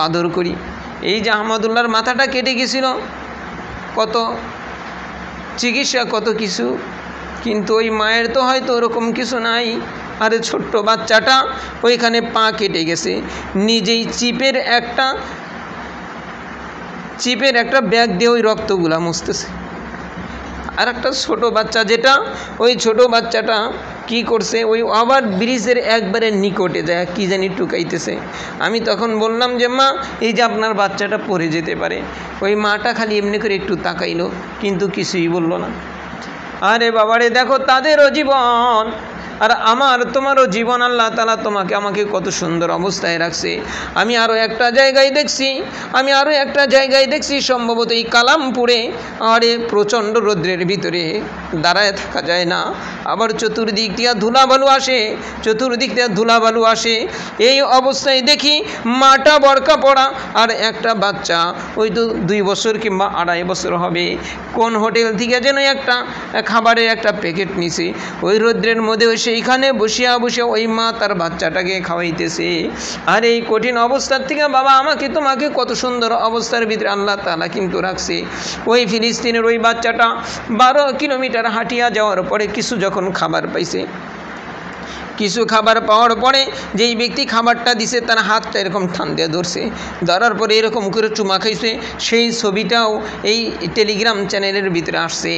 আদর করি। এই যে আহমদুল্লাহর মাথাটা কেটে গেছিল, কত চিকিৎসা কত কিছু, কিন্তু ওই মায়ের তো হয়তো ওরকম কিছু নাই। আরে ছোট্ট বাচ্চাটা ওইখানে পা কেটে গেছে, নিজেই চিপের একটা ব্যাগ দিয়ে ওই রক্তগুলা মুছতেছে। আর একটা ছোট বাচ্চা, যেটা ওই ছোট বাচ্চাটা কি করছে, ওই ওভার ব্রিজের একবারে নিকটে যায় কি জানি টুকাইতেছে। আমি তখন বললাম যে মা, এই যে আপনার বাচ্চাটা পড়ে যেতে পারে। ওই মাটা খালি এমনি করে একটু তাকাইলো, কিন্তু কিছুই বলল না। আরে বাবারে দেখো তাদেরও জীবন আর আমার তোমারও জীবন আল্লাহ তাআলা তোমাকে আমাকে কত সুন্দর অবস্থায় রাখছে। আমি আরও একটা জায়গায় দেখছি সম্ভবত এই কালামপুরে। আরে প্রচণ্ড রৌদ্রের ভিতরে দাঁড়ায় থাকা যায় না, আবার চতুর্দিক দিয়ে ধুলাবালু আসে। এই অবস্থায় দেখি মাটা বরকা পড়া আর একটা বাচ্চা, ওই তো 2 বছর কিংবা 2.5 বছর হবে, কোন হোটেল থেকে যেন একটা খাবারের একটা প্যাকেট নিছে। ওই রৌদ্রের মধ্যে সেইখানে বসিয়া ওই মা তার বাচ্চাটাকে খাওয়াইতেছে। আর এই কঠিন অবস্থার থেকে বাবা আমাকে তোমাকে কত সুন্দর অবস্থার ভিতরে আল্লাহ তাআলা কিন্তু রাখছে। ওই ফিলিস্তিনের ওই বাচ্চাটা 12 কিলোমিটার হাঁটিয়া যাওয়ার পরে কিছু যখন খাবার পাইছে, কিছু খাবার পাওয়ার পরে যেই ব্যক্তি খাবারটা দিছে তার হাতটা এরকম টান দিয়ে ধরার পরে এরকম করে চুমা খাইছে। সেই ছবিটাও এই টেলিগ্রাম চ্যানেলের ভিতরে আসছে,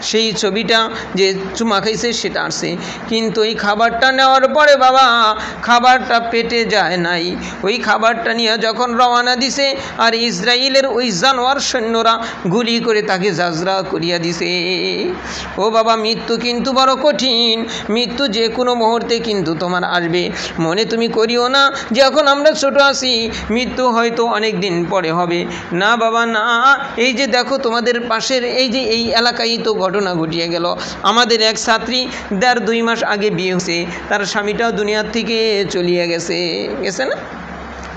সেই ছবিটা যে চুমা খাইছে সেটা আসছে। কিন্তু এই খাবারটা নেওয়ার পরে বাবা খাবারটা পেটে যায় নাই। ওই খাবারটা নিয়ে যখন রওনা দিছে, আর ইসরায়েলের ওই জানোয়ার সৈন্যরা গুলি করে তাকে জাজরা করিয়া দিছে। ও বাবা, মৃত্যু কিন্তু বড় কঠিন, মৃত্যু যে কোনো মুহূর্তে কিন্তু তোমার আসবে। মনে তুমি করিও না যে এখন আমরা ছোট আছি, মৃত্যু হয়তো অনেক দিন পরে হবে। না বাবা না, এই যে দেখো তোমাদের পাশের এই এলাকায় তো ঘটনা ঘটিয়ে গেল। আমাদের এক ছাত্রী 1.5-2 মাস আগে বিয়ে হয়েছে, তার স্বামীটাও দুনিয়ার থেকে চলিয়ে গেছে না।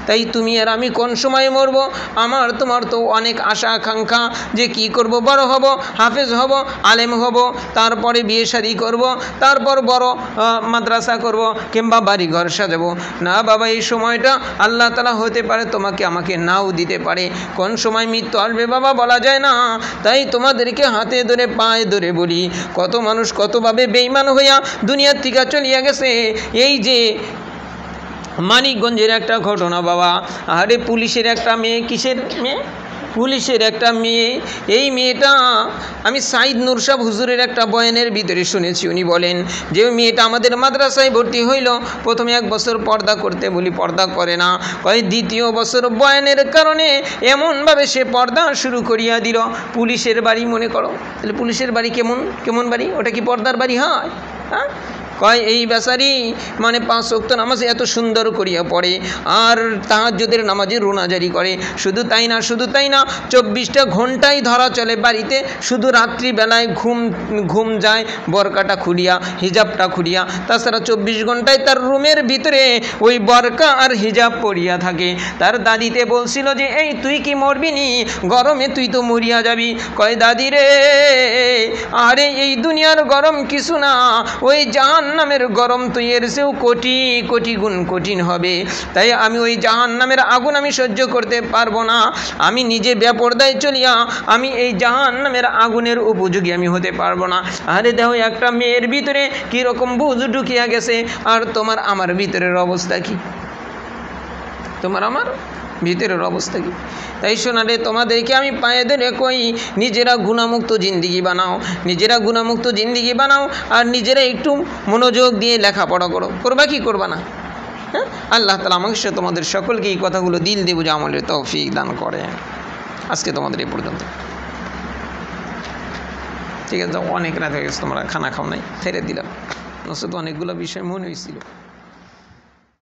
তাই তুমি আর আমি কোন সময় মরব? আমার তোমার তো অনেক আশা আকাঙ্ক্ষা যে কি করব, বড় হব, হাফেজ হব, আলেম হব, তারপরে বিয়ে শাদী করব, তারপর বড় মাদ্রাসা করব কিংবা বাড়ি ঘর সাজাবো। না বাবা, এই সময়টা আল্লাহ তাআলা হতে পারে তোমাকে আমাকে নাও দিতে পারে। কোন সময় মৃত্যু আসবে বাবা বলা যায় না। তাই তোমাদেরকে হাতে ধরে পায়ে ধরে বলি, কত মানুষ কতভাবে বেঈমান হইয়া দুনিয়ার থেকে চলিয়া গেছে। এই যে মানিকগঞ্জের একটা ঘটনা বাবা, আরে পুলিশের একটা মেয়ে, কিসের মেয়ে? পুলিশের একটা মেয়ে। এই মেয়েটা আমি সাইদ নুরসাহ হুজুরের একটা বয়ানের ভিতরে শুনেছি, উনি বলেন যে ওই মেয়েটা আমাদের মাদ্রাসায় ভর্তি হইল। প্রথমে 1 বছর পর্দা করতে বলি, পর্দা করে না। দ্বিতীয় বছর বয়ানের কারণে এমনভাবে সে পর্দা শুরু করিয়া দিল। পুলিশের বাড়ি মনে করো, তাহলে পুলিশের বাড়ি কেমন বাড়ি? ওটা কি পর্দার বাড়ি হয়? হ্যাঁ, এই বেচারি মানে 5 ওয়াক্ত নামাজ এত সুন্দর করিয়া পড়ে, আর তাহাজ্জুদের নামাজে রোনাজারি করে। শুধু তাই না 24টা ঘন্টাই ধরা চলে বাড়িতে, শুধু রাত্রিবেলায় ঘুম যায় বরকাটা খুলিয়া, হিজাবটা খুলিয়া। তাছাড়া 24 ঘন্টায় তার রুমের ভিতরে ওই বরকা আর হিজাব পরিয়া থাকে। তার দাদিতে বলছিল যে এই তুই কি মরবি নি, গরমে তুই তো মরিয়া যাবি। দাদি রে, আরে এই দুনিয়ার গরম কিছু না, ওই জাহান্নামের গরম তো এর চেয়েও কোটি গুণ কঠিন হবে। তাই আমি ওই জাহান্নামের আগুন আমি সহ্য করতে পারবো না। আমি নিজে বেপরদায় চলিয়া আমি এই জাহান্নামের আগুনের উপযোগী আমি হতে পারবো না। আরে দেখো একটা মেয়ের ভিতরে কীরকম বুঝ ঢুকিয়া গেছে, আর তোমার আমার ভিতরের অবস্থা কি? তোমার আমার ভিতরের অবস্থা কি? তাই শোনারে তোমাদেরকে আমি পায়ে ধরে কই, নিজেরা গুণামুক্ত জিন্দিগি বানাও, নিজেরা গুণামুক্ত জিন্দিগি বানাও, আর নিজেরা একটু মনোযোগ দিয়ে লেখাপড়া করো। করবা কি করবা না? হ্যাঁ, আল্লাহ তাআলা আমাকে তোমাদের সকলকে এই কথাগুলো দিল দিয়ে বুঝে আমলের তৌফিক দান করে। আজকে তোমাদের এই পর্যন্ত, ঠিক আছে? অনেক রাত হয়ে গেছে, তোমরা খানা খাও নাই, ছেড়ে দিলাম, নচেত অনেকগুলো বিষয় মনে হয়েছিল।